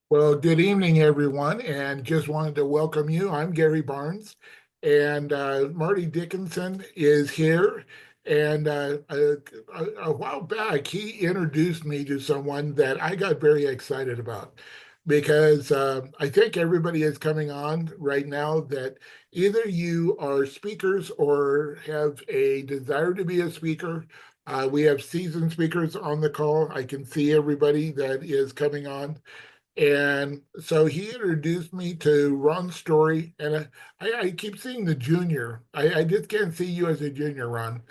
Well, good evening, everyone, and just wanted to welcome you. I'm Gary Barnes, and Marty Dickinson is here. And a while back, he introduced me to someone that I got very excited about because I think everybody is coming on right now that either you are speakers or have a desire to be a speaker. We have seasoned speakers on the call. I can see everybody that is coming on. And so he introduced me to Ron Story, and I keep seeing the junior. I just can't see you as a junior, Ron.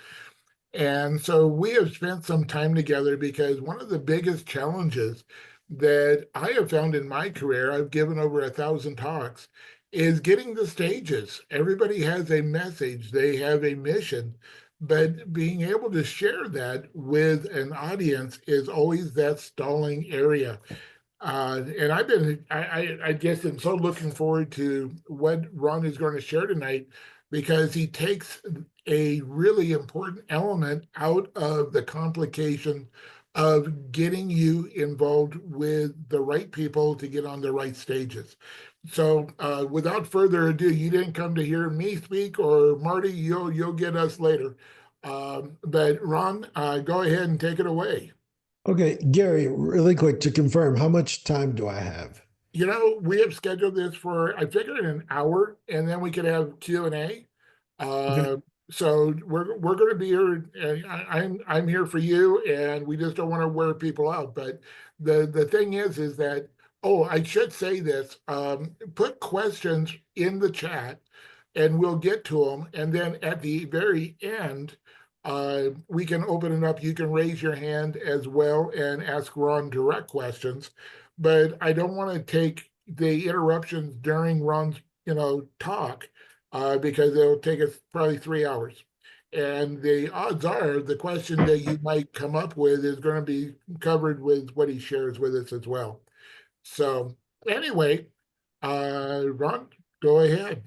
And so we have spent some time together because one of the biggest challenges that I have found in my career, I've given over 1,000 talks, is getting the stages. Everybody has a message, they have a mission, but being able to share that with an audience is always that stalling area. And I guess I'm so looking forward to what Ron is going to share tonight because he takes a really important element out of the complication of getting you involved with the right people to get on the right stages. So, without further ado, you didn't come to hear me speak, or Marty, you'll get us later. But Ron, go ahead and take it away. Okay, Gary, really quick to confirm, how much time do I have? We have scheduled this for, I figured an hour, and then we could have Q&A. Okay. So we're going to be here. And I'm here for you, and we just don't want to wear people out. But the thing is that, oh, I should say this. Put questions in the chat, and we'll get to them. And then at the very end, we can open it up. You can raise your hand as well and ask Ron direct questions. But I don't want to take the interruptions during Ron's, talk, because it'll take us probably 3 hours. And the odds are the question that you might come up with is going to be covered with what he shares with us as well. So anyway, Ron, go ahead.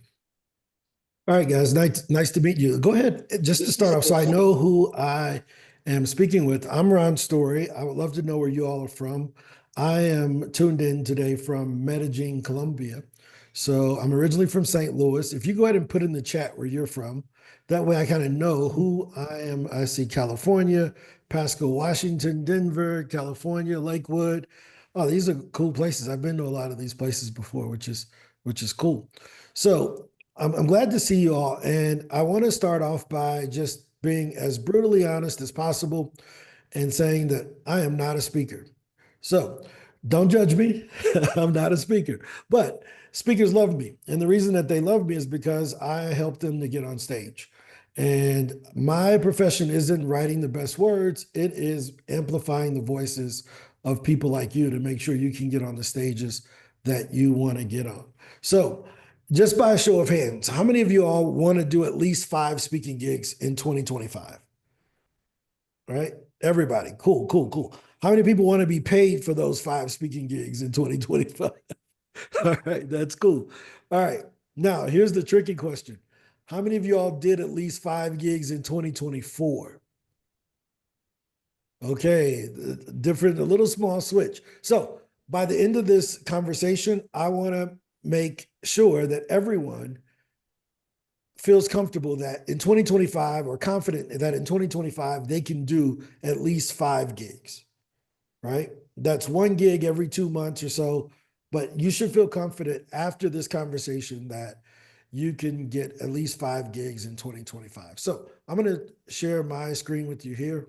All right, guys. Nice to meet you. Go ahead, just to start off, so I know who I am speaking with. I'm Ron Story. I would love to know where you all are from. I am tuned in today from Medellin, Colombia. So I'm originally from St. Louis. If you go ahead and put in the chat where you're from, that way I kind of know who I am. I see California, Pasco, Washington, Denver, California, Lakewood. Oh, these are cool places. I've been to a lot of these places before, which is cool. So I'm glad to see you all. And I want to start off by just being as brutally honest as possible and saying that I am not a speaker. So don't judge me. I'm not a speaker. But speakers love me. And the reason that they love me is because I help them to get on stage. And my profession isn't writing the best words, it is amplifying the voices of people like you to make sure you can get on the stages that you want to get on. So, just by a show of hands, how many of you all want to do at least 5 speaking gigs in 2025? All right. Everybody. Cool, cool, cool. How many people want to be paid for those 5 speaking gigs in 2025? All right. That's cool. All right. Now, here's the tricky question. How many of you all did at least 5 gigs in 2024? Okay. Different, a little small switch. So by the end of this conversation, I want to make sure that everyone feels comfortable that in 2025 or confident that in 2025 they can do at least 5 gigs, right? That's 1 gig every 2 months or so. But you should feel confident after this conversation that you can get at least 5 gigs in 2025. So I'm going to share my screen with you here.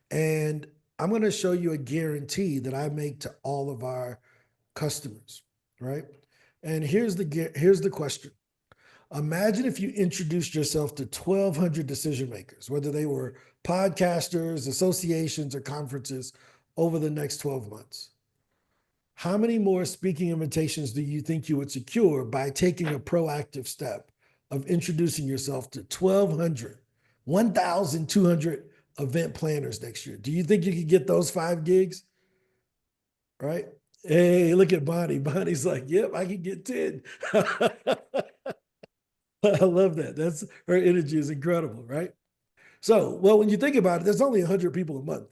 And I'm going to show you a guarantee that I make to all of our customers, right? And here's the question. Imagine if you introduced yourself to 1,200 decision makers, whether they were podcasters, associations, or conferences over the next 12 months. How many more speaking invitations do you think you would secure by taking a proactive step of introducing yourself to 1,200, 1,200 event planners next year? Do you think you could get those 5 gigs? Right? Hey, look at Bonnie. Bonnie's like, yep, I can get 10. I love that. That's her energy is incredible, right? So, well, when you think about it, there's only 100 people a month,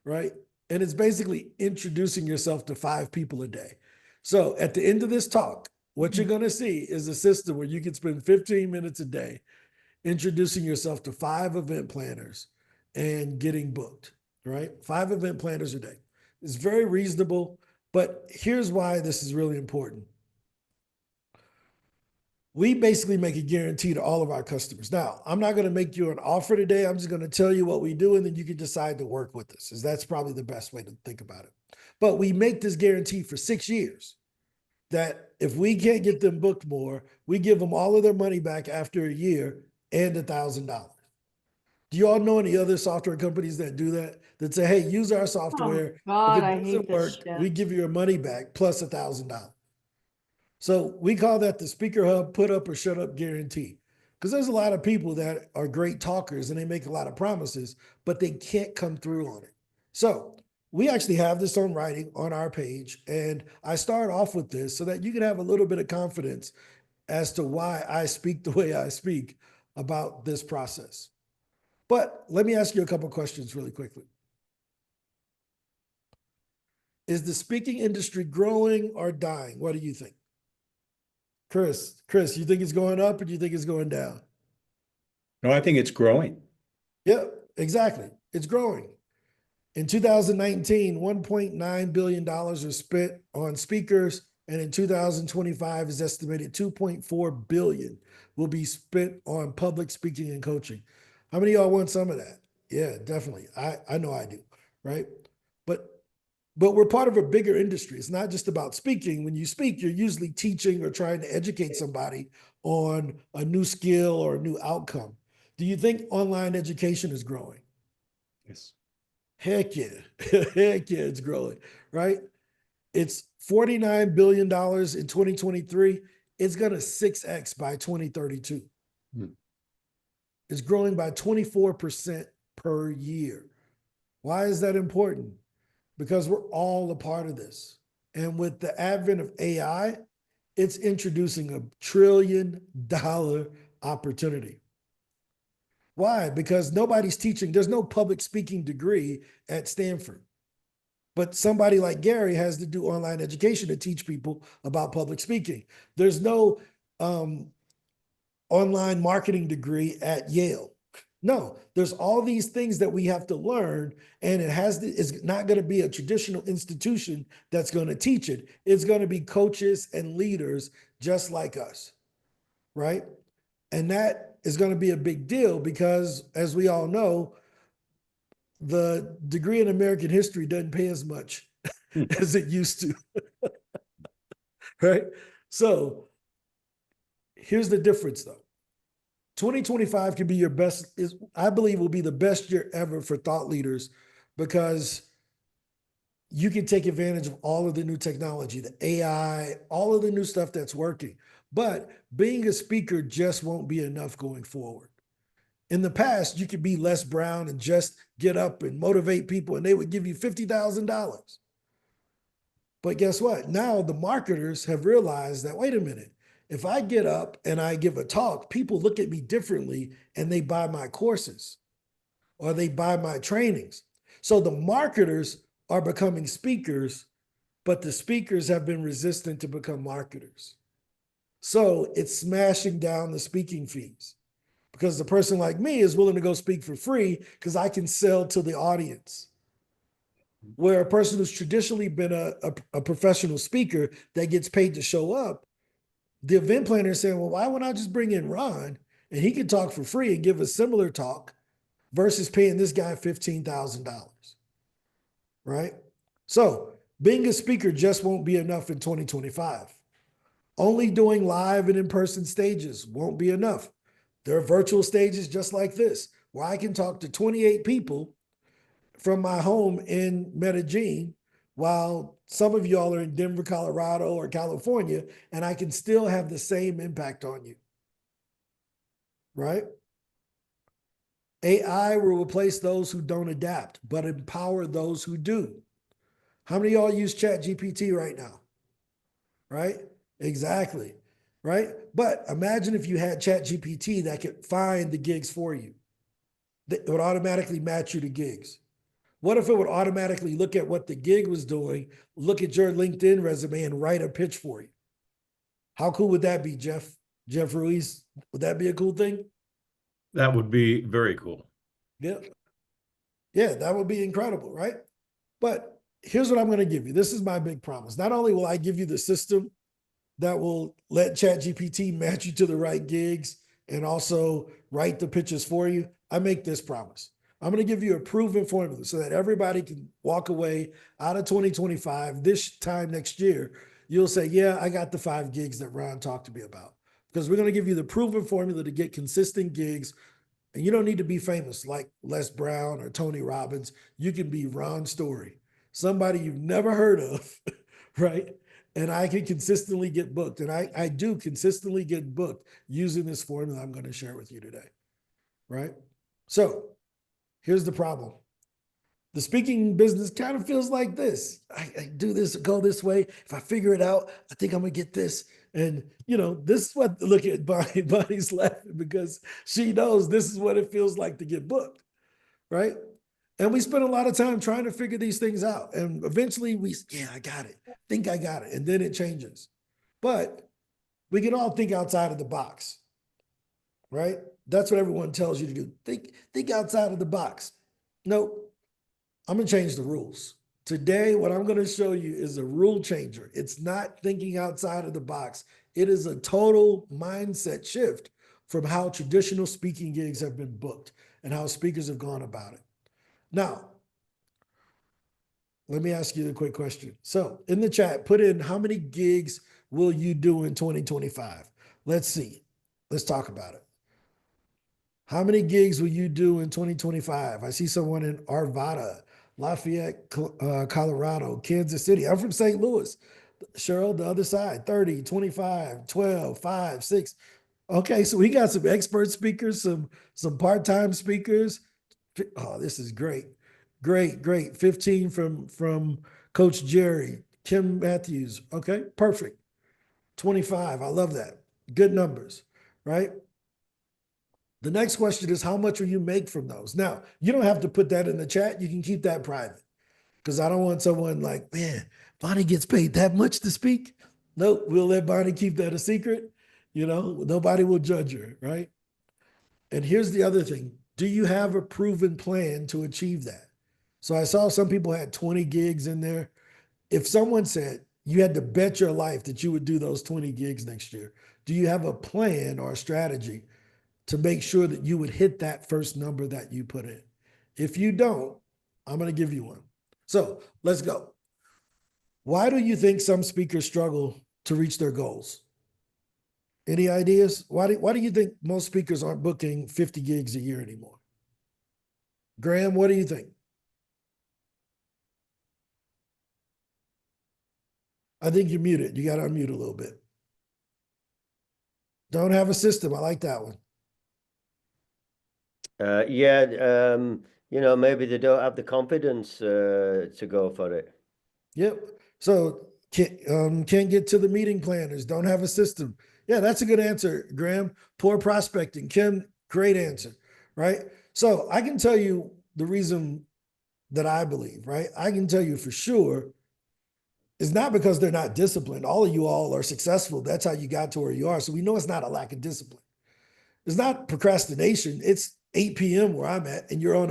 right? And it's basically introducing yourself to 5 people a day. So at the end of this talk, what you're going to see is a system where you can spend 15 minutes a day introducing yourself to 5 event planners and getting booked, right? 5 event planners a day. It's very reasonable, but here's why this is really important. We basically make a guarantee to all of our customers. Now, I'm not going to make you an offer today. I'm just going to tell you what we do, and then you can decide to work with us. That's probably the best way to think about it. But we make this guarantee for 6 years that if we can't get them booked more, we give them all of their money back after a year and $1,000. Do you all know any other software companies that do that? That say, hey, use our Oh software. If God, it I hate doesn't this work, we shit. give you your money back plus $1,000. So we call that the SpeakerHUB put up or shut up guarantee. Because there's a lot of people that are great talkers and they make a lot of promises, but they can't come through on it. So we actually have this on writing on our page. And I start off with this so that you can have a little bit of confidence as to why I speak the way I speak about this process. But let me ask you a couple questions really quickly. Is the speaking industry growing or dying? What do you think? Chris, you think it's going up or do you think it's going down? No, I think it's growing. Yeah, exactly. It's growing. In 2019, $1.9 billion was spent on speakers, and in 2025 is estimated $2.4 billion will be spent on public speaking and coaching. How many of y'all want some of that? Yeah, definitely. I know I do, right? But we're part of a bigger industry. It's not just about speaking. When you speak, you're usually teaching or trying to educate somebody on a new skill or a new outcome. Do you think online education is growing? Yes. Heck yeah. Heck yeah, it's growing, right? It's $49 billion in 2023. It's going to 6X by 2032. It's growing by 24% per year. Why is that important? Because we're all a part of this. And with the advent of AI, it's introducing $1 trillion opportunity. Why? Because nobody's teaching. There's no public speaking degree at Stanford. But somebody like Gary has to do online education to teach people about public speaking. There's no online marketing degree at Yale. No, there's all these things that we have to learn, and it's not going to be a traditional institution that's going to teach it. It's going to be coaches and leaders just like us, right? And that is going to be a big deal because, as we all know, the degree in American history doesn't pay as much as it used to, right? So here's the difference, though. 2025 can be your best, I believe will be the best year ever for thought leaders because you can take advantage of all of the new technology, the AI, all of the new stuff that's working. But being a speaker just won't be enough going forward. In the past, you could be Les Brown and just get up and motivate people and they would give you $50,000. But guess what? Now the marketers have realized that, wait a minute, if I get up and I give a talk, people look at me differently and they buy my courses or they buy my trainings. So the marketers are becoming speakers, but the speakers have been resistant to become marketers. So it's smashing down the speaking fees because the person like me is willing to go speak for free because I can sell to the audience. Where a person who's traditionally been a professional speaker that gets paid to show up, the event planner is saying, well, why wouldn't I just bring in Ron and he can talk for free and give a similar talk versus paying this guy $15,000, right? So being a speaker just won't be enough in 2025. Only doing live and in-person stages won't be enough. There are virtual stages just like this, where I can talk to 28 people from my home in Medellin, while some of y'all are in Denver, Colorado, or California, and I can still have the same impact on you, right? AI will replace those who don't adapt, but empower those who do. How many of y'all use ChatGPT right now? Right? Exactly. Right? But imagine if you had ChatGPT that could find the gigs for you. That would automatically match you to gigs. What if it would automatically look at what the gig was doing, look at your LinkedIn resume and write a pitch for you? How cool would that be, Jeff? Jeff Ruiz, would that be a cool thing? That would be very cool. Yeah. Yeah, that would be incredible, right? But here's what I'm going to give you. This is my big promise. Not only will I give you the system that will let ChatGPT match you to the right gigs and also write the pitches for you, I make this promise. I'm going to give you a proven formula so that everybody can walk away out of 2025. This time next year, you'll say, yeah, I got the 5 gigs that Ron talked to me about. Because we're going to give you the proven formula to get consistent gigs. And you don't need to be famous like Les Brown or Tony Robbins. You can be Ron Story, somebody you've never heard of, right? And I can consistently get booked. And I do consistently get booked using this formula I'm going to share with you today, right? So here's the problem. The speaking business kind of feels like this. I do this, go this way. If I figure it out, I think I'm going to get this. And, you know, this is what, look at Bonnie. Bonnie's laughing because she knows this is what it feels like to get booked, right? And we spend a lot of time trying to figure these things out. And eventually yeah, I got it. Think I got it. And then it changes. But we can all think outside of the box, right? That's what everyone tells you to do. Think outside of the box. Nope. I'm going to change the rules. Today, what I'm going to show you is a rule changer. It's not thinking outside of the box. It is a total mindset shift from how traditional speaking gigs have been booked and how speakers have gone about it. Now, let me ask you a quick question. So in the chat, put in how many gigs will you do in 2025? Let's see. Let's talk about it. How many gigs will you do in 2025? I see someone in Arvada, Lafayette, Colorado, Kansas City. I'm from St. Louis. Cheryl, the other side, 30, 25, 12, 5, 6. Okay, so we got some expert speakers, some part-time speakers. Oh, this is great. Great. 15 from Coach Jerry, Kim Matthews. Okay, perfect. 25, I love that. Good numbers, right? The next question is, how much will you make from those? Now, you don't have to put that in the chat. You can keep that private because I don't want someone like, man, Bonnie gets paid that much to speak. Nope, we'll let Bonnie keep that a secret. You know, nobody will judge her, right? And here's the other thing. Do you have a proven plan to achieve that? So I saw some people had 20 gigs in there. If someone said you had to bet your life that you would do those 20 gigs next year, do you have a plan or a strategy to make sure that you would hit that first number that you put in? If you don't, I'm going to give you one. So let's go. Why do you think some speakers struggle to reach their goals? Any ideas? Why do you think most speakers aren't booking 50 gigs a year anymore? Graham, what do you think? I think you're muted. You got to unmute a little bit. Don't have a system. I like that one. You know, maybe they don't have the confidence to go for it. Yep. So can't get to the meeting planners, don't have a system. Yeah, that's a good answer, Graham. Poor prospecting. Kim, great answer, right? So I can tell you the reason that I believe, right? I can tell you for sure it's not because they're not disciplined. All of you all are successful. That's how you got to where you are. So we know it's not a lack of discipline. It's not procrastination. It's 8 p.m. where I'm at, and you're on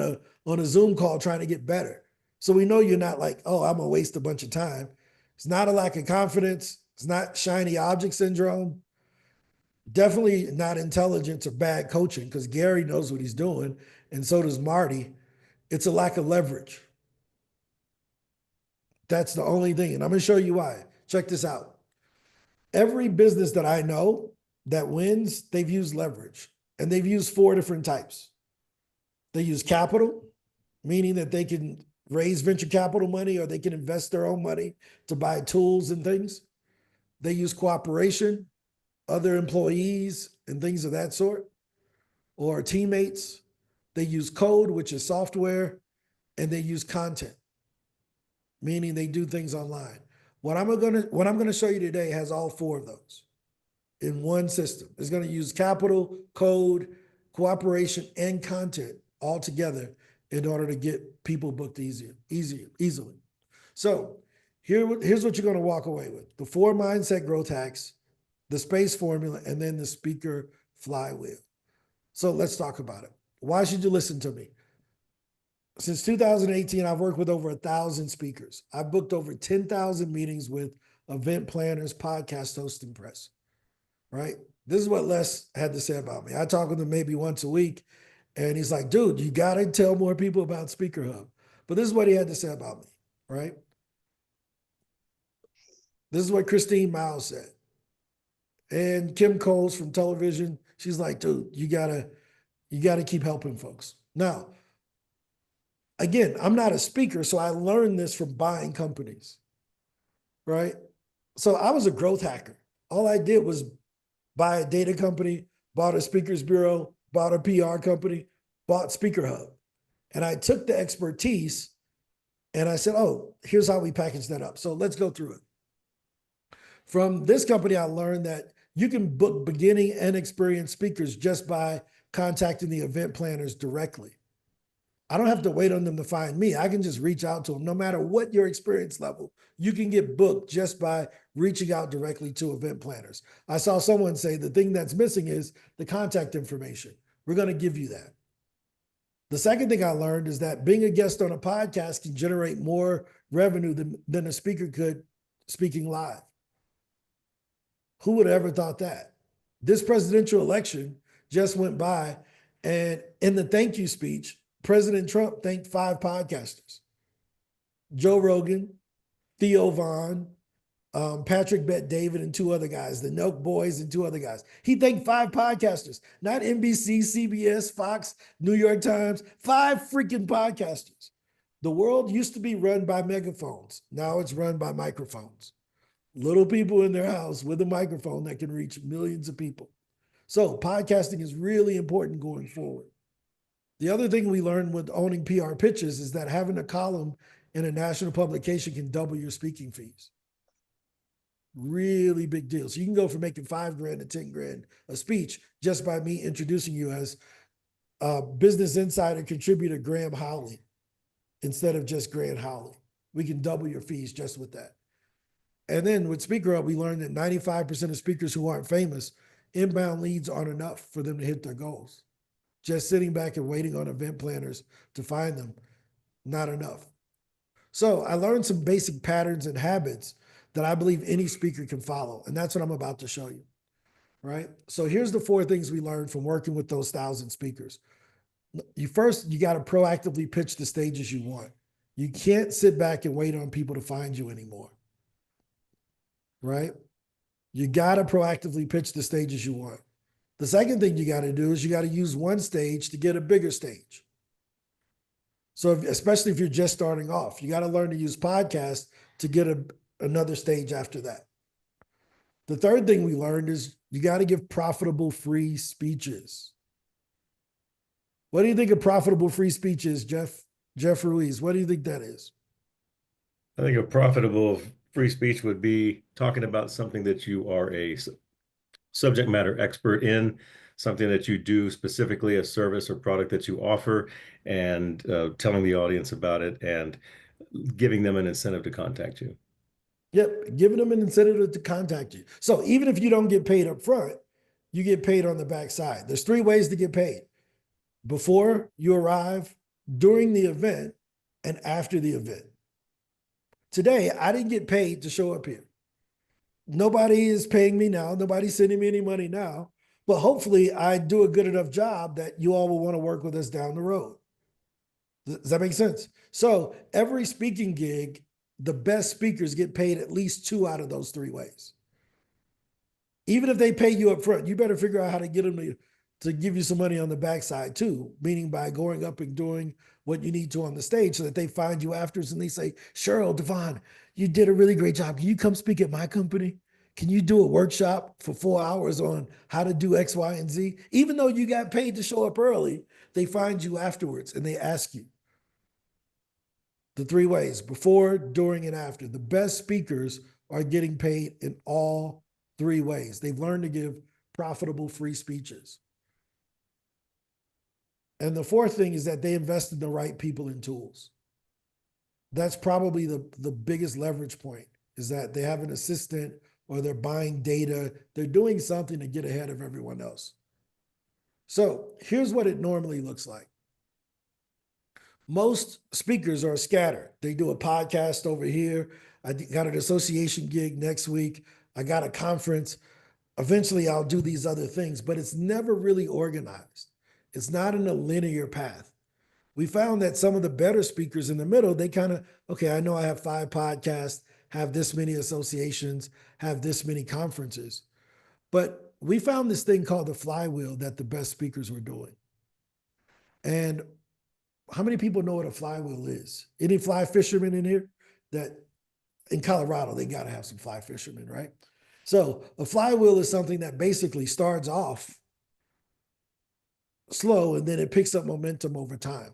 a Zoom call trying to get better. So we know you're not like, oh, I'm gonna waste a bunch of time. It's not a lack of confidence. It's not shiny object syndrome. Definitely not intelligence or bad coaching, because Gary knows what he's doing, and so does Marty. It's a lack of leverage. That's the only thing. And I'm going to show you why. Check this out. Every business that I know that wins, they've used leverage. And they've used 4 different types. They use capital, meaning that they can raise venture capital money or they can invest their own money to buy tools and things. They use cooperation, other employees and things of that sort, or teammates. They use code, which is software, and they use content, meaning they do things online. What I'm gonna show you today has all 4 of those in one system. It's going to use capital, code, cooperation, and content all together in order to get people booked easily. So here's what you're going to walk away with: the 4 mindset growth hacks, the space formula, and then the speaker flywheel. So let's talk about it. Why should you listen to me? Since 2018, I've worked with over 1,000 speakers. I've booked over 10,000 meetings with event planners, podcast hosts, and press, right? This is what Les had to say about me. I talk with him maybe once a week, and he's like, dude, you got to tell more people about SpeakerHUB. But this is what he had to say about me, right? This is what Christine Miles said. And Kim Coles from television, she's like, dude, you gotta keep helping folks. Now, again, I'm not a speaker, so I learned this from buying companies, right? So I was a growth hacker. All I did was buy a data company, bought a speakers bureau, bought a PR company, bought SpeakerHUB. And I took the expertise and I said, oh, here's how we package that up. So let's go through it. From this company, I learned that you can book beginning and experienced speakers just by contacting the event planners directly. I don't have to wait on them to find me. I can just reach out to them. No matter what your experience level, you can get booked just by reaching out directly to event planners. I saw someone say the thing that's missing is the contact information. We're going to give you that. The second thing I learned is that being a guest on a podcast can generate more revenue than a speaker could speaking live. Who would have ever thought that? This presidential election just went by, and in the thank you speech, President Trump thanked 5 podcasters: Joe Rogan, Theo Vaughn, Patrick Bet-David, and 2 other guys, the Nelk Boys and 2 other guys. He thanked 5 podcasters, not NBC, CBS, Fox, New York Times, 5 freaking podcasters. The world used to be run by megaphones. Now it's run by microphones. Little people in their house with a microphone that can reach millions of people. So podcasting is really important going forward. The other thing we learned with owning PR pitches is that having a column in a national publication can double your speaking fees. Really big deal. So you can go from making $5,000 to $10,000 a speech just by me introducing you as Business Insider contributor Graham Howley instead of just Grant Howley. We can double your fees just with that. And then with SpeakerHUB, we learned that 95% of speakers who aren't famous, inbound leads aren't enough for them to hit their goals. Just sitting back and waiting on event planners to find them, not enough. So I learned some basic patterns and habits that I believe any speaker can follow. And that's what I'm about to show you, right? So here's the 4 things we learned from working with those 1,000 speakers. You got to proactively pitch the stages you want. You can't sit back and wait on people to find you anymore, right? You got to proactively pitch the stages you want. The second thing you got to do is you got to use one stage to get a bigger stage. So especially if you're just starting off, you got to learn to use podcasts to get another stage after that. The third thing we learned is you got to give profitable free speeches. What do you think a profitable free speech is, Jeff Ruiz? What do you think that is? I think a profitable free speech would be talking about something that you are a subject matter expert in, something that you do specifically, a service or product that you offer, and telling the audience about it and giving them an incentive to contact you. Yep, giving them an incentive to contact you. So even if you don't get paid up front, you get paid on the backside. There's 3 ways to get paid: before you arrive, during the event, and after the event. Today, I didn't get paid to show up here. Nobody is paying me now. Nobody's sending me any money now. But hopefully I do a good enough job that you all will want to work with us down the road. Does that make sense? So every speaking gig, the best speakers get paid at least 2 out of those 3 ways. Even if they pay you up front, you better figure out how to get them to give you some money on the backside too, meaning by going up and doing what you need to on the stage so that they find you afterwards and they say, Cheryl, Devon, you did a really great job. Can you come speak at my company? Can you do a workshop for 4 hours on how to do X, Y, and Z? Even though you got paid to show up early, they find you afterwards and they ask you. The 3 ways: before, during, and after. The best speakers are getting paid in all 3 ways. They've learned to give profitable free speeches. And the fourth thing is that they invest in the right people and tools. That's probably the biggest leverage point, is that they have an assistant or they're buying data. They're doing something to get ahead of everyone else. So here's what it normally looks like. Most speakers are scattered. They do a podcast over here. I got an association gig next week. I got a conference. Eventually I'll do these other things, but it's never really organized. It's not in a linear path. We found that some of the better speakers in the middle, they kind of, okay, I know I have 5 podcasts, have this many associations, have this many conferences. But we found this thing called the flywheel that the best speakers were doing. And how many people know what a flywheel is? Any fly fishermen in here? That in Colorado, they got to have some fly fishermen, right? So a flywheel is something that basically starts off slow and then it picks up momentum over time.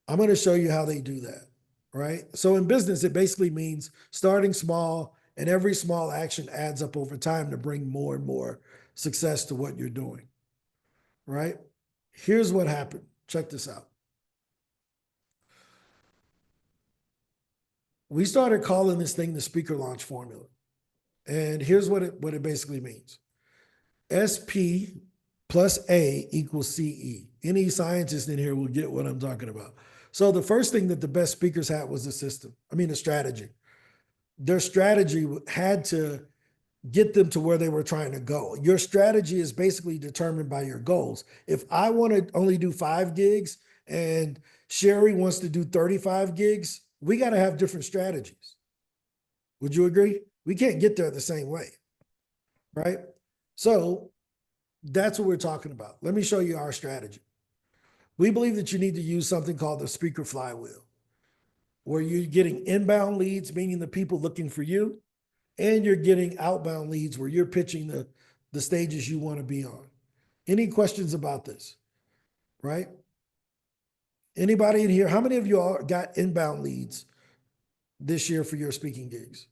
I'm going to show you how they do that, right? So in business, it basically means starting small, and every small action adds up over time to bring more and more success to what you're doing, right? Here's what happened. Check this out. We started calling this thing the speaker launch formula. And here's what it basically means. SP plus A equals CE. Any scientist in here will get what I'm talking about. So the first thing that the best speakers had was the strategy. Their strategy had to get them to where they were trying to go. Your strategy is basically determined by your goals. If I want to only do 5 gigs and Sherry wants to do 35 gigs, we got to have different strategies. Would you agree? We can't get there the same way, right? So that's what we're talking about. Let me show you our strategy. We believe that you need to use something called the speaker flywheel, where you're getting inbound leads, meaning the people looking for you, and you're getting outbound leads where you're pitching the stages you want to be on. Any questions about this, right? Anybody in here, how many of you all got inbound leads this year for your speaking gigs?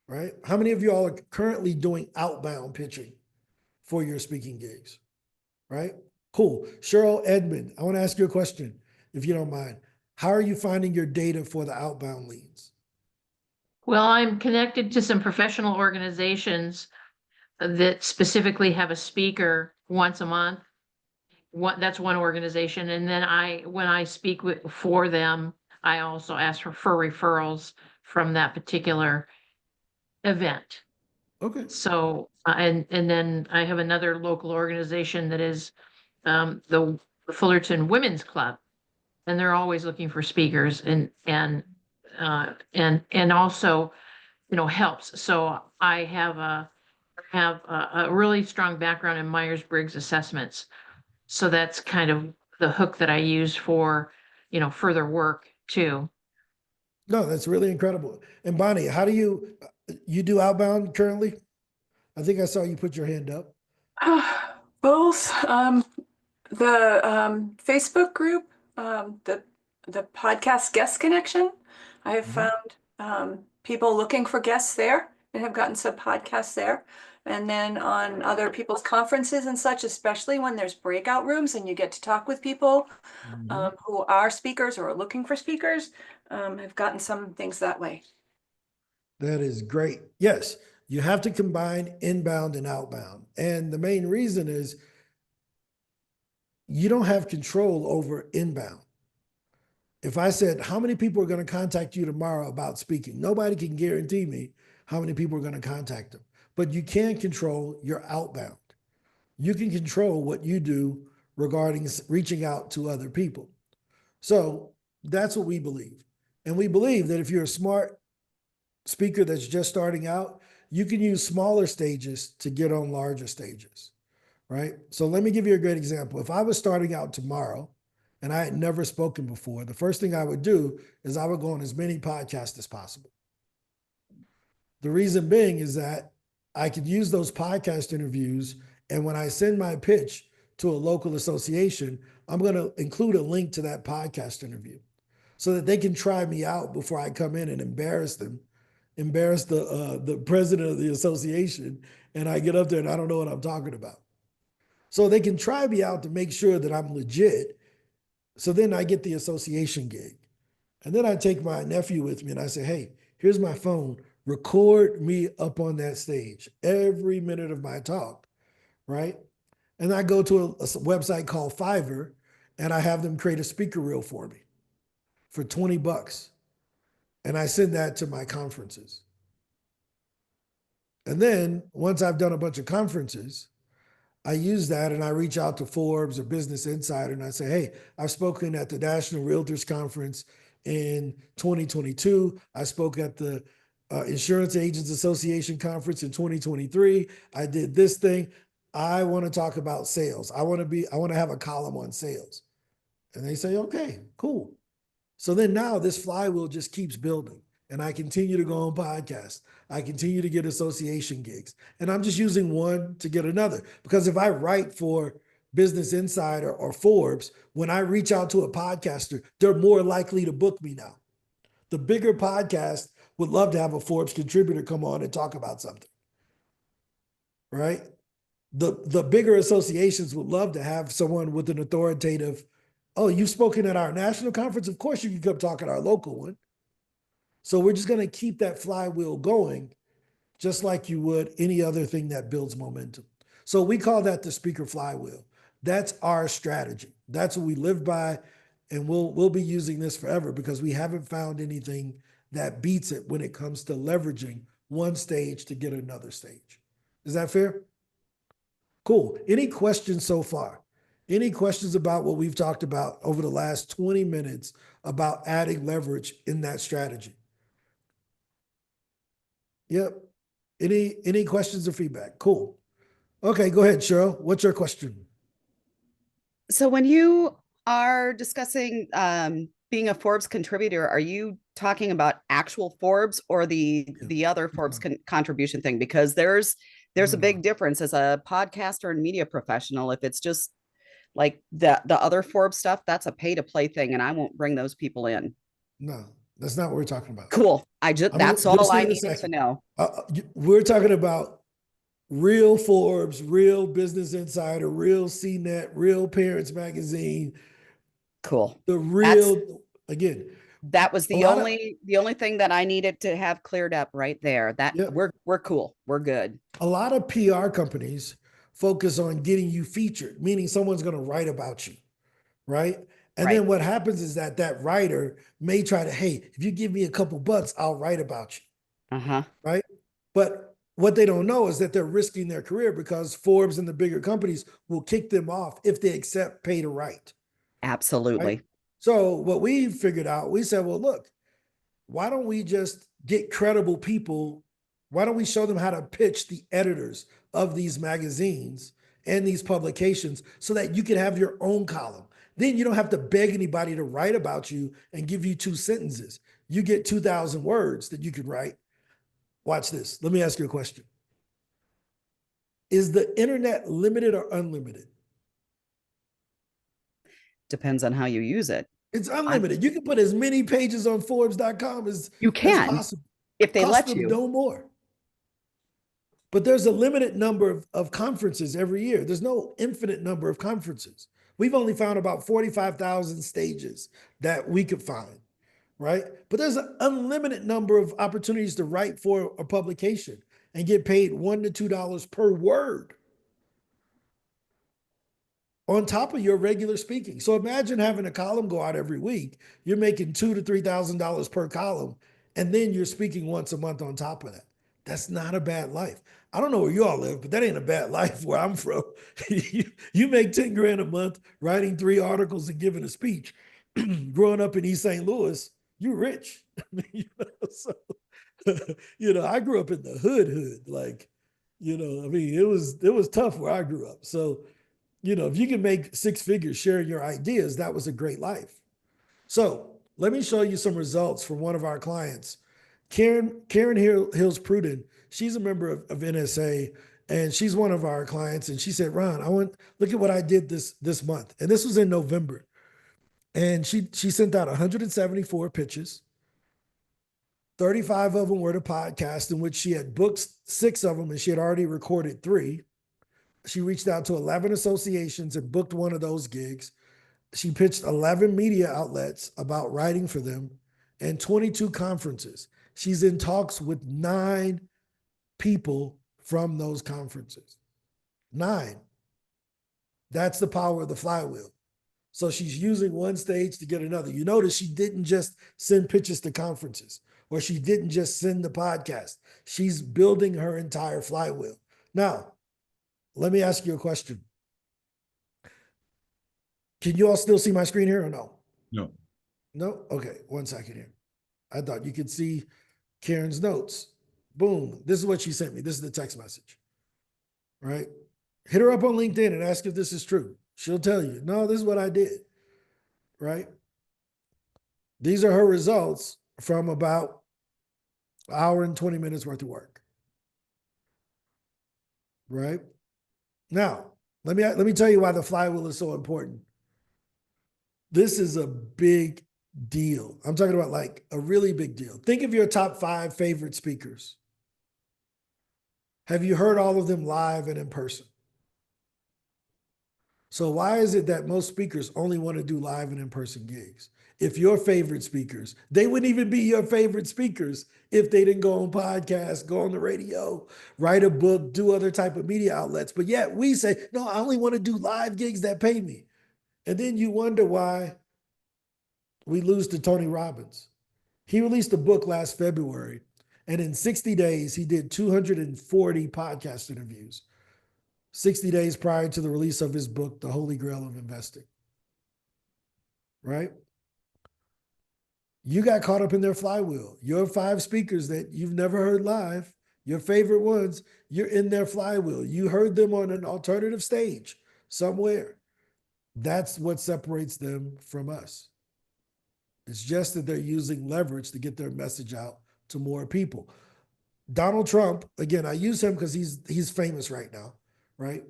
Right? How many of you all are currently doing outbound pitching for your speaking gigs? Right? Cool. Cheryl Edmond, I want to ask you a question, if you don't mind. How are you finding your data for the outbound leads? Well, I'm connected to some professional organizations that specifically have a speaker once a month. That's one organization. And then when I speak for them, I also ask for referrals from that particular event. Okay. So, and then I have another local organization that is the Fullerton Women's Club, and they're always looking for speakers and also, helps. So I have a really strong background in Myers-Briggs assessments. So that's kind of the hook that I use for, further work too. No, that's really incredible. And Bonnie, how do you do outbound currently? I think I saw you put your hand up. Both. The Facebook group, the podcast guest connection. I have found people looking for guests there and have gotten some podcasts there. And then on other people's conferences and such, especially when there's breakout rooms and you get to talk with people who are speakers or are looking for speakers, have gotten some things that way. That is great. Yes, you have to combine inbound and outbound. And the main reason is you don't have control over inbound. If I said, how many people are going to contact you tomorrow about speaking? Nobody can guarantee me how many people are going to contact them. But you can control your outbound. You can control what you do regarding reaching out to other people. So that's what we believe. And we believe that if you're a smart speaker that's just starting out, you can use smaller stages to get on larger stages, right? So let me give you a great example. If I was starting out tomorrow and I had never spoken before, the first thing I would do is I would go on as many podcasts as possible. The reason being is that I could use those podcast interviews, and when I send my pitch to a local association, I'm going to include a link to that podcast interview so that they can try me out before I come in and embarrass them, embarrass the president of the association, and I get up there and I don't know what I'm talking about. So they can try me out to make sure that I'm legit. So then I get the association gig. And then I take my nephew with me and I say, hey, here's my phone. Record me up on that stage every minute of my talk, right? And I go to a website called Fiverr and I have them create a speaker reel for me for $20. And I send that to my conferences. And then once I've done a bunch of conferences, I use that and I reach out to Forbes or Business Insider and I say, hey, I've spoken at the National Realtors Conference in 2022. I spoke at the Insurance Agents Association Conference in 2023. I did this thing. I want to talk about sales. I want to have a column on sales. And they say, okay, cool. So then now this flywheel just keeps building and I continue to go on podcasts. I continue to get association gigs and I'm just using one to get another. Because if I write for Business Insider or Forbes, when I reach out to a podcaster, they're more likely to book me now. The bigger podcast would love to have a Forbes contributor come on and talk about something, right? The bigger associations would love to have someone with an authoritative, oh, you've spoken at our national conference? Of course you can come talk at our local one. So we're just going to keep that flywheel going just like you would any other thing that builds momentum. So we call that the speaker flywheel. That's our strategy. That's what we live by. And we'll be using this forever because we haven't found anything that beats it when it comes to leveraging one stage to get another stage. Is that fair? Cool. Any questions so far? Any questions about what we've talked about over the last 20 minutes about adding leverage in that strategy? Yep. Any questions or feedback? Cool. Okay, go ahead, Cheryl. What's your question? So when you are discussing being a Forbes contributor, are you talking about actual Forbes or the other Forbes contribution thing? Because there's a big difference as a podcaster and media professional. If it's just like the other Forbes stuff, that's a pay to play thing, and I won't bring those people in. No, that's not what we're talking about. Cool. That's all I needed to know. We're talking about real Forbes, real Business Insider, real CNET, real Parents Magazine. Cool. The real, again. That was the only thing that I needed to have cleared up right there. That we're cool. We're good. A lot of PR companies focus on getting you featured, meaning someone's going to write about you, right? And then what happens is that writer may try to, hey, if you give me a couple bucks, I'll write about you. Right? But what they don't know is that they're risking their career because Forbes and the bigger companies will kick them off if they accept pay to write. Absolutely. Right? So what we figured out, we said, well, look, why don't we just get credible people? Why don't we show them how to pitch the editors of these magazines and these publications so that you can have your own column? Then you don't have to beg anybody to write about you and give you 2 sentences. You get 2,000 words that you can write. Watch this. Let me ask you a question. Is the internet limited or unlimited? Depends on how you use it. It's unlimited. You can put as many pages on Forbes.com as you can, possible. If they Cost let you. No more. But there's a limited number of conferences every year. There's no infinite number of conferences. We've only found about 45,000 stages that we could find, right? But there's an unlimited number of opportunities to write for a publication and get paid $1 to $2 per word on top of your regular speaking. So imagine having a column go out every week. You're making $2,000 to $3,000 per column, and then you're speaking once a month on top of that. That's not a bad life. I don't know where you all live, but that ain't a bad life where I'm from. You make 10 grand a month writing 3 articles and giving a speech. Growing up in East St. Louis, you're rich. So, I grew up in the hood. Like, it was tough where I grew up. So, if you can make 6 figures sharing your ideas, that was a great life. So let me show you some results from one of our clients. Karen Hills Pruden, she's a member of NSA, and she's one of our clients. And she said, Ron, look at what I did this month. And this was in November. And she sent out 174 pitches. 35 of them were to podcast, in which she had booked 6 of them, and she had already recorded 3. She reached out to 11 associations and booked one of those gigs. She pitched 11 media outlets about writing for them and 22 conferences. She's in talks with 9 people from those conferences. 9. That's the power of the flywheel. So she's using one stage to get another. You notice she didn't just send pitches to conferences, or she didn't just send the podcast. She's building her entire flywheel. Now, let me ask you a question. Can you all still see my screen here or no? No. No? Okay, 1 second here. I thought you could see Karen's notes. Boom. This is what she sent me. This is the text message. Right? Hit her up on LinkedIn and ask if this is true. She'll tell you, no, this is what I did. Right? These are her results from about an hour and 20 minutes worth of work. Right? Now, let me tell you why the flywheel is so important. This is a big deal. I'm talking about like a really big deal. Think of your top 5 favorite speakers. Have you heard all of them live and in person? So why is it that most speakers only want to do live and in-person gigs? If your favorite speakers, they wouldn't even be your favorite speakers if they didn't go on podcasts, go on the radio, write a book, do other type of media outlets. But yet we say, no, I only want to do live gigs that pay me. And then you wonder why we lose to Tony Robbins. He released a book last February, and in 60 days, he did 240 podcast interviews. 60 days prior to the release of his book, The Holy Grail of Investing. Right? You got caught up in their flywheel. Your 5 speakers that you've never heard live, your favorite ones, you're in their flywheel. You heard them on an alternative stage somewhere. That's what separates them from us. It's just that they're using leverage to get their message out to more people. Donald Trump, again, I use him because he's famous right now, right?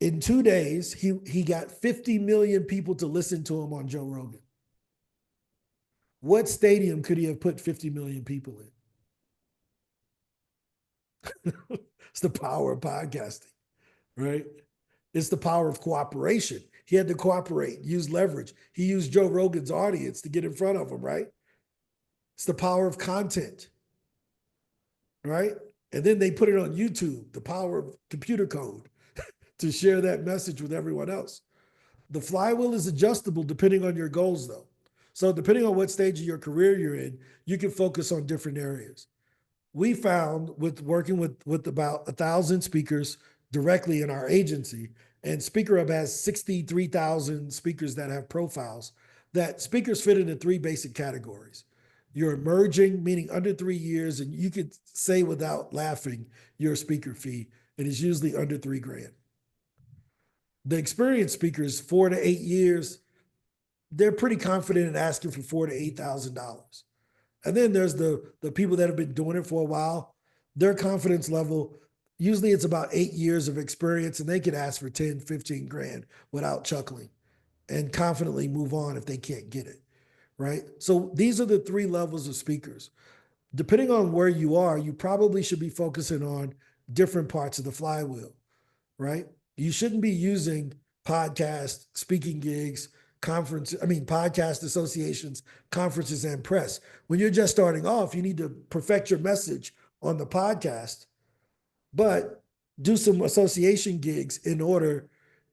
In 2 days, he got 50 million people to listen to him on Joe Rogan. What stadium could he have put 50 million people in? It's the power of podcasting, right? It's the power of cooperation. He had to cooperate, use leverage. He used Joe Rogan's audience to get in front of him, right? It's the power of content, right? And then they put it on YouTube, the power of computer code to share that message with everyone else. The flywheel is adjustable depending on your goals, though. So depending on what stage of your career you're in, you can focus on different areas. We found with working with about 1,000 speakers directly in our agency, and SpeakerHUB has 63,000 speakers that have profiles, that speakers fit into 3 basic categories. You're emerging, meaning under 3 years, and you could say without laughing your speaker fee, and it's usually under $3,000. The experienced speakers, 4 to 8 years, they're pretty confident in asking for $4,000 to $8,000. And then there's the people that have been doing it for a while. Their confidence level, usually it's about 8 years of experience, and they can ask for 10, 15 grand without chuckling and confidently move on if they can't get it, right? So these are the 3 levels of speakers. Depending on where you are, you probably should be focusing on different parts of the flywheel, right? You shouldn't be using podcasts, speaking gigs, podcast associations, conferences, and press. When you're just starting off, you need to perfect your message on the podcast, but do some association gigs in order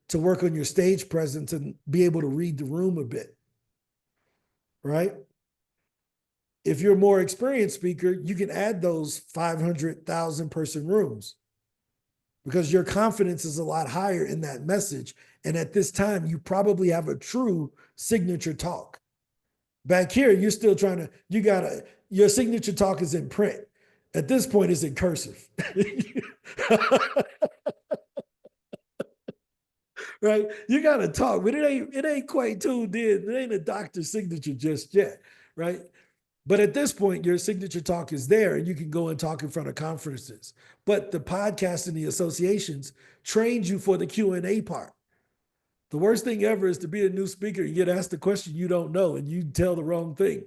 to work on your stage presence and be able to read the room a bit, right? If you're a more experienced speaker, you can add those 500,000 person rooms because your confidence is a lot higher in that message. And at this time, you probably have a true signature talk. Back here, you're still your signature talk is in print. At this point, it's in cursive. Right? You got to talk, but it ain't quite tuned in. It ain't a doctor's signature just yet, right? But at this point, your signature talk is there and you can go and talk in front of conferences. But the podcast and the associations trained you for the Q&A part. The worst thing ever is to be a new speaker. You get asked a question you don't know and you tell the wrong thing.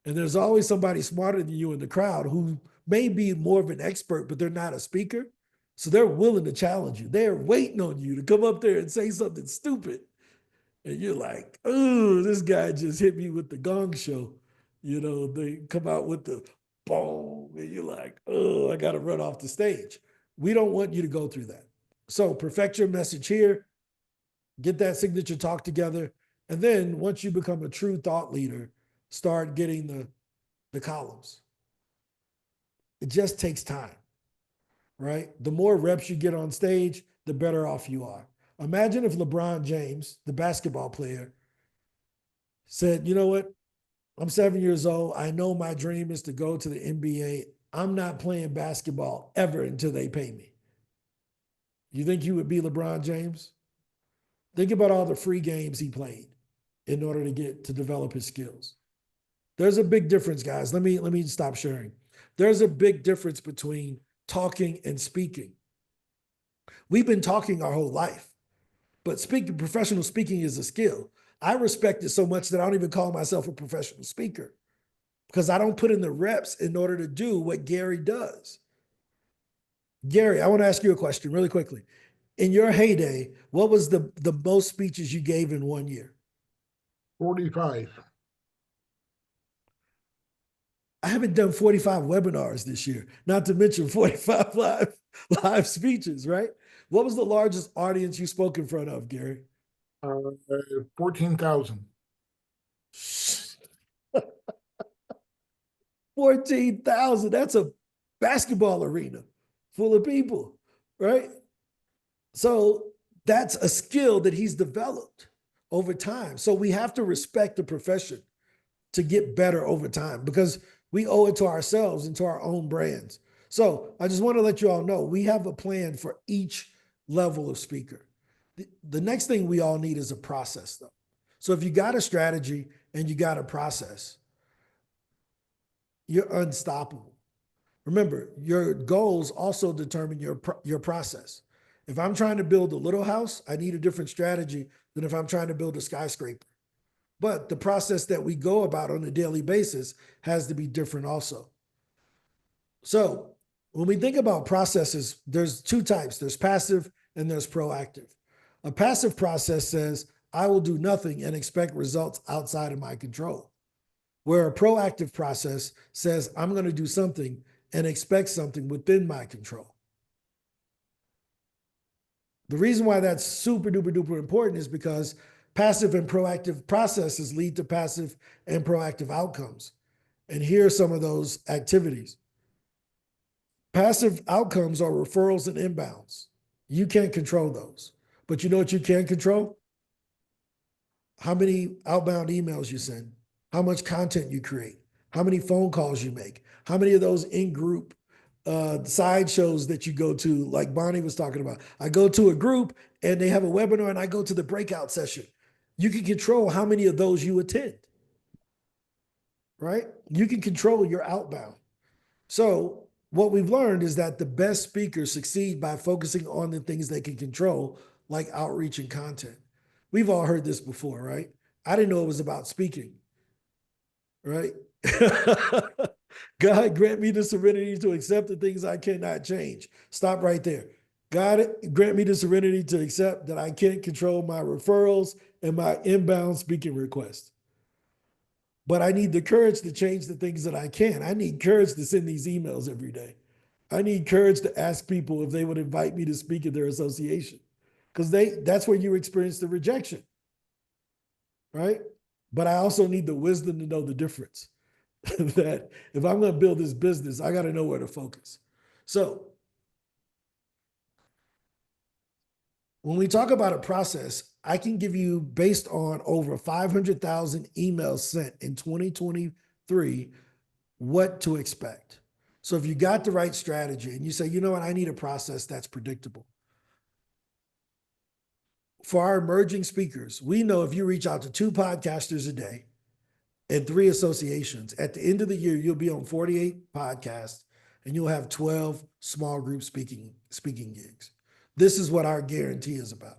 And there's always somebody smarter than you in the crowd who may be more of an expert, but they're not a speaker. So they're willing to challenge you. They're waiting on you to come up there and say something stupid. And you're like, oh, this guy just hit me with the gong show. You know, they come out with the boom, and you're like, oh, I got to run off the stage. We don't want you to go through that. So perfect your message here, get that signature talk together. And then once you become a true thought leader, start getting the columns. It just takes time, right? The more reps you get on stage, the better off you are. Imagine if LeBron James, the basketball player, said, you know what? I'm 7 years old. I know my dream is to go to the NBA. I'm not playing basketball ever until they pay me. You think you would be LeBron James? Think about all the free games he played in order to develop his skills. There's a big difference, guys. Let me stop sharing. There's a big difference between talking and speaking. We've been talking our whole life, but professional speaking is a skill. I respect it so much that I don't even call myself a professional speaker because I don't put in the reps in order to do what Gary does. Gary, I want to ask you a question really quickly. In your heyday, what was the most speeches you gave in 1 year? 45. I haven't done 45 webinars this year, not to mention 45 live speeches, right? What was the largest audience you spoke in front of, Gary? 14,000. 14,000. That's a basketball arena full of people, right? So that's a skill that he's developed over time. So we have to respect the profession to get better over time because we owe it to ourselves and to our own brands. So I just want to let you all know we have a plan for each level of speaker. The next thing we all need is a process, though. So if you got a strategy and you got a process, you're unstoppable. Remember, your goals also determine your process. If I'm trying to build a little house, I need a different strategy than if I'm trying to build a skyscraper. But the process that we go about on a daily basis has to be different also. So when we think about processes, there's two types. There's passive and there's proactive. A passive process says, I will do nothing and expect results outside of my control. Where a proactive process says, I'm going to do something and expect something within my control. The reason why that's super duper duper important is because passive and proactive processes lead to passive and proactive outcomes. And here are some of those activities. Passive outcomes are referrals and inbounds. You can't control those. But you know what you can control? How many outbound emails you send, how much content you create, how many phone calls you make, how many of those in-group sideshows that you go to, like Bonnie was talking about. I go to a group and they have a webinar and I go to the breakout session. You can control how many of those you attend, right? You can control your outbound. So what we've learned is that the best speakers succeed by focusing on the things they can control, like outreach and content. We've all heard this before, right? I didn't know it was about speaking, right? God, grant me the serenity to accept the things I cannot change. Stop right there. God, grant me the serenity to accept that I can't control my referrals and my inbound speaking requests. But I need the courage to change the things that I can. I need courage to send these emails every day. I need courage to ask people if they would invite me to speak at their association. Because that's where you experience the rejection, right? But I also need the wisdom to know the difference. That if I'm going to build this business, I got to know where to focus. So when we talk about a process, I can give you, based on over 500,000 emails sent in 2023, what to expect. So if you got the right strategy and you say, you know what, I need a process that's predictable. For our emerging speakers, we know if you reach out to 2 podcasters a day and 3 associations, at the end of the year, you'll be on 48 podcasts and you'll have 12 small group speaking gigs. This is what our guarantee is about.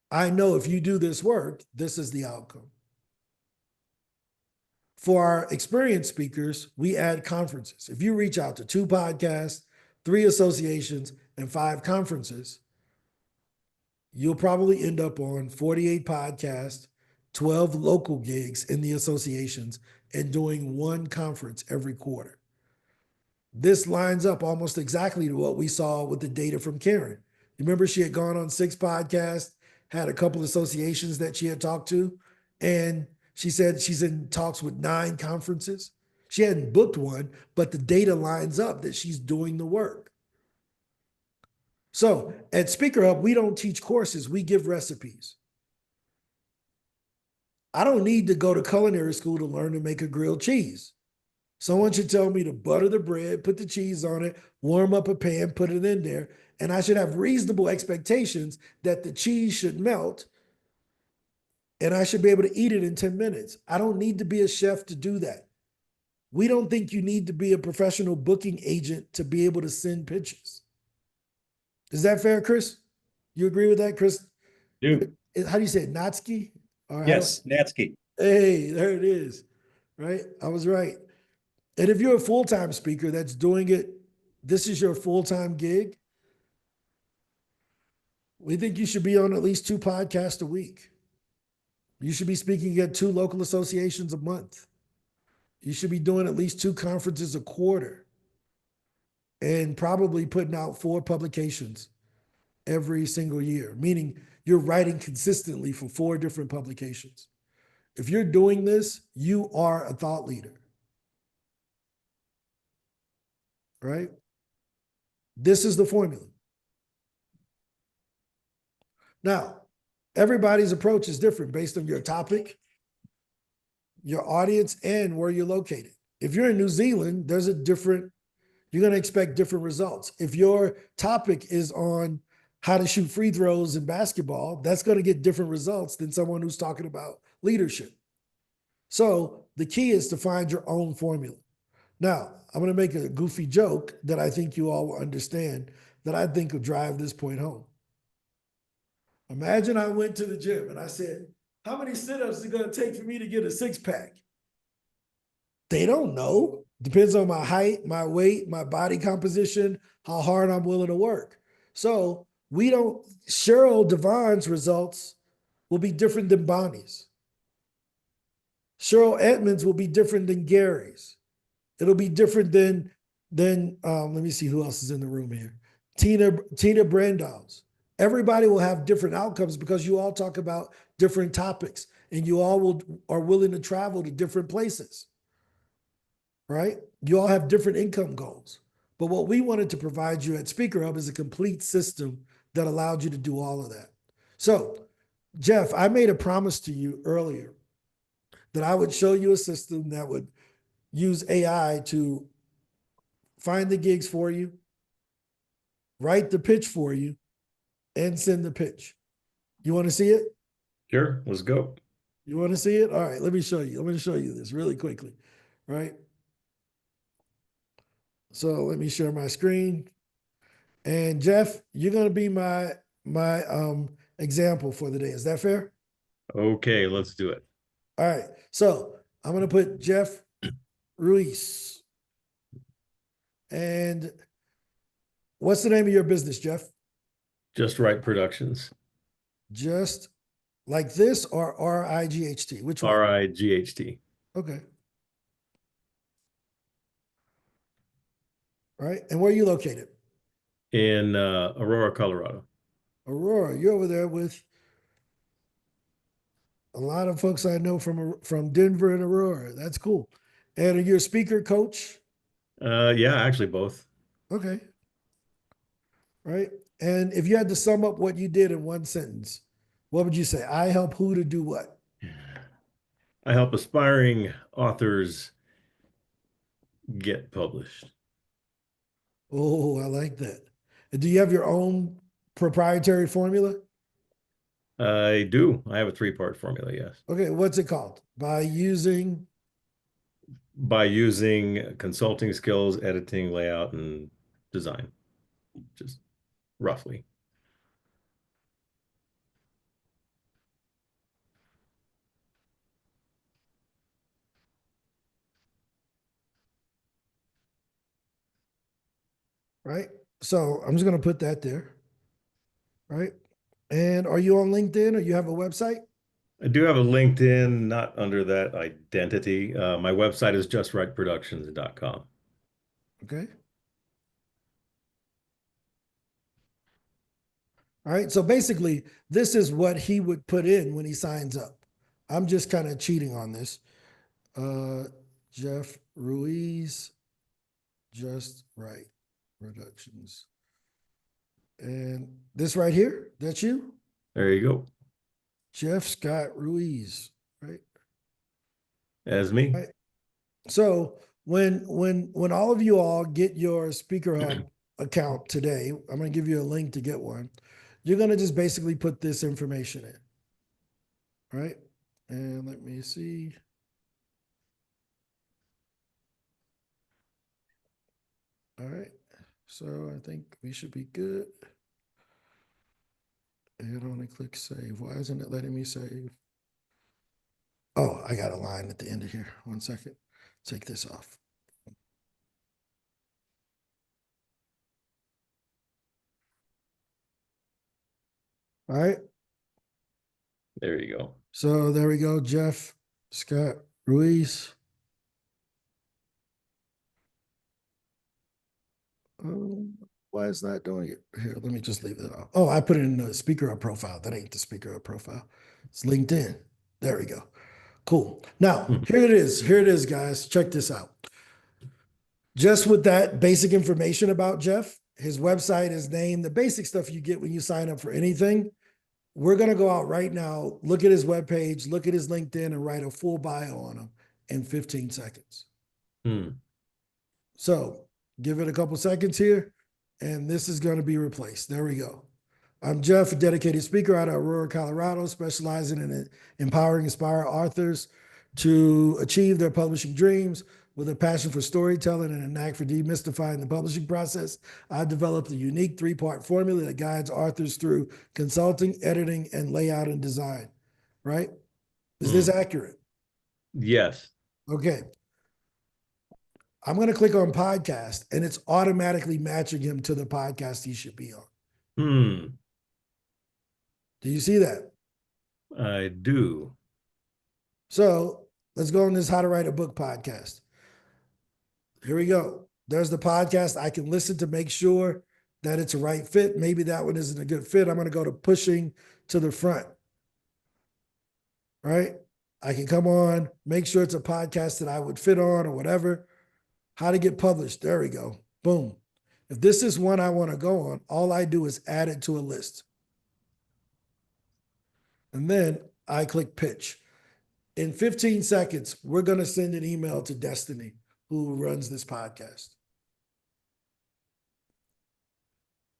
I know if you do this work, this is the outcome. For our experienced speakers, we add conferences. If you reach out to 2 podcasts, 3 associations, and 5 conferences, you'll probably end up on 48 podcasts, 12 local gigs in the associations, and doing 1 conference every quarter. This lines up almost exactly to what we saw with the data from Karen. You remember she had gone on 6 podcasts, had a couple associations that she had talked to, and she said she's in talks with 9 conferences. She hadn't booked one, but the data lines up that she's doing the work. So at SpeakerHUB, we don't teach courses, we give recipes. I don't need to go to culinary school to learn to make a grilled cheese. Someone should tell me to butter the bread, put the cheese on it, warm up a pan, put it in there, and I should have reasonable expectations that the cheese should melt and I should be able to eat it in 10 minutes. I don't need to be a chef to do that. We don't think you need to be a professional booking agent to be able to send pitches. Is that fair, Chris? You agree with that, Chris? Do. How do you say it? Natsky? Or Yes, Natsky. Hey, there it is. Right? I was right. And if you're a full-time speaker that's doing it, this is your full-time gig, we think you should be on at least 2 podcasts a week. You should be speaking at 2 local associations a month. You should be doing at least 2 conferences a quarter and probably putting out 4 publications every single year, meaning you're writing consistently for 4 different publications. If you're doing this, you are a thought leader. Right? This is the formula. Now, everybody's approach is different based on your topic, your audience, and where you're located. If you're in New Zealand, you're going to expect different results. If your topic is on how to shoot free throws in basketball, that's going to get different results than someone who's talking about leadership. So the key is to find your own formula. Now, I'm going to make a goofy joke that I think you all will understand, that I think will drive this point home. Imagine I went to the gym and I said, how many sit-ups is it going to take for me to get a 6-pack? They don't know. Depends on my height, my weight, my body composition, how hard I'm willing to work. So Cheryl Devon's results will be different than Bonnie's. Cheryl Edmonds will be different than Gary's. It'll be different than let me see who else is in the room here. Tina Brandow's. Everybody will have different outcomes because you all talk about different topics and you all are willing to travel to different places, right? You all have different income goals. But what we wanted to provide you at SpeakerHUB is a complete system that allowed you to do all of that. So, Jeff, I made a promise to you earlier that I would show you a system that would use AI to find the gigs for you, write the pitch for you, and send the pitch. You want to see it? Sure, let's go. You want to see it? All right, let me show you. I'm going to show you this really quickly, right? So let me share my screen. And Jeff, you're going to be my example for the day. Is that fair? Okay, let's do it. All right. So I'm going to put Jeff Ruiz. And what's the name of your business, Jeff? Just Right Productions. Just like this or RIGHT? Which one? RIGHT. Okay. All right. And where are you located? In Aurora, Colorado. Aurora. You're over there with a lot of folks I know from Denver and Aurora. That's cool. And are you a speaker coach? Yeah, actually both. Okay. Right. And if you had to sum up what you did in one sentence, what would you say? I help who to do what? I help aspiring authors get published. Oh, I like that. And do you have your own proprietary formula? I do. I have a 3-part formula, yes. Okay, what's it called? By using Consulting skills, editing, layout, and design, just roughly. right? So I'm just going to put that there, right? And are you on LinkedIn or you have a website? I do have a LinkedIn, not under that identity. My website is justrightproductions.com. Okay. All right. So basically, this is what he would put in when he signs up. I'm just kind of cheating on this. Jeff Ruiz, Just Right Productions. And this right here, that's you? There you go. Jeff Scott Ruiz, right? As me. Right. So when all of you all get your SpeakerHUB account today, I'm going to give you a link to get one. You're going to just basically put this information in, right? And let me see. All right. So I think we should be good. And I'm going to click save. Why isn't it letting me save? Oh, I got a line at the end of here. 1 second. Take this off. All right. There you go. So there we go. Jeff Scott Ruiz. Why is that doing it? Here, let me just leave it off. Oh, I put it in the SpeakerHUB profile. That ain't the SpeakerHUB profile. It's LinkedIn. There we go. Cool. Now, here it is. Here it is, guys. Check this out. Just with that basic information about Jeff, his website, his name, the basic stuff you get when you sign up for anything. We're going to go out right now, look at his webpage, look at his LinkedIn, and write a full bio on him in 15 seconds. So give it a couple seconds here, and this is going to be replaced. There we go. I'm Jeff, a dedicated speaker out of Aurora, Colorado, specializing in empowering inspired authors to achieve their publishing dreams. With a passion for storytelling and a knack for demystifying the publishing process, I've developed a unique 3-part formula that guides authors through consulting, editing, and layout and design. Right? Is this accurate? Yes. Okay. I'm going to click on podcast, and it's automatically matching him to the podcast he should be on. Do you see that? I do. So let's go on this How to Write a Book podcast. Here we go. There's the podcast. I can listen to make sure that it's a right fit. Maybe that one isn't a good fit. I'm going to go to pushing to the front. Right? I can come on, make sure it's a podcast that I would fit on or whatever. How to get published. There we go. Boom. If this is one I want to go on, all I do is add it to a list. And then I click pitch. In 15 seconds, we're going to send an email to Destiny, who runs this podcast.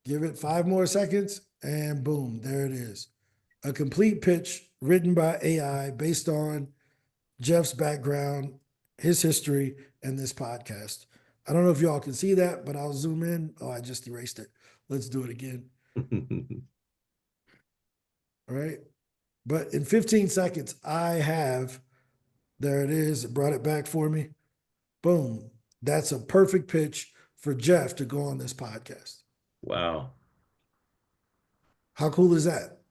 Give it 5 more seconds, and boom, there it is. A complete pitch written by AI based on Jeff's background, his history, and this podcast. I don't know if y'all can see that, but I'll zoom in. Oh, I just erased it. Let's do it again. All right. But in 15 seconds, I have, there it is. It brought it back for me. Boom. That's a perfect pitch for Jeff to go on this podcast. Wow. How cool is that?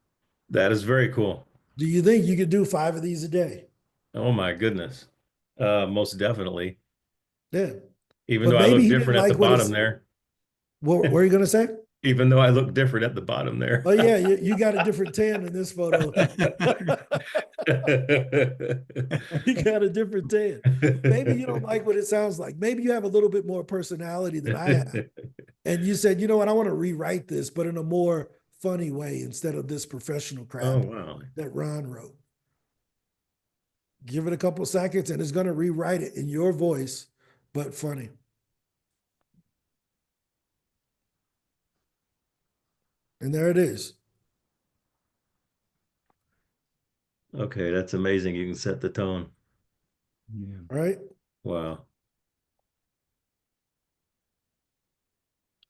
That is very cool. Do you think you could do 5 of these a day? Oh my goodness. Most definitely. Yeah. Even But though I maybe look he didn't different at like the what bottom his- there. What were you going to say? Even though I look different at the bottom there. Oh, yeah. You got a different tan in this photo. You got a different tan. Maybe you don't like what it sounds like. Maybe you have a little bit more personality than I have. And you said, you know what? I want to rewrite this, but in a more funny way instead of this professional crap Oh, wow. that Ron wrote. Give it a couple seconds and it's going to rewrite it in your voice, but funny. And there it is. Okay, that's amazing. You can set the tone. Yeah. Right? Wow.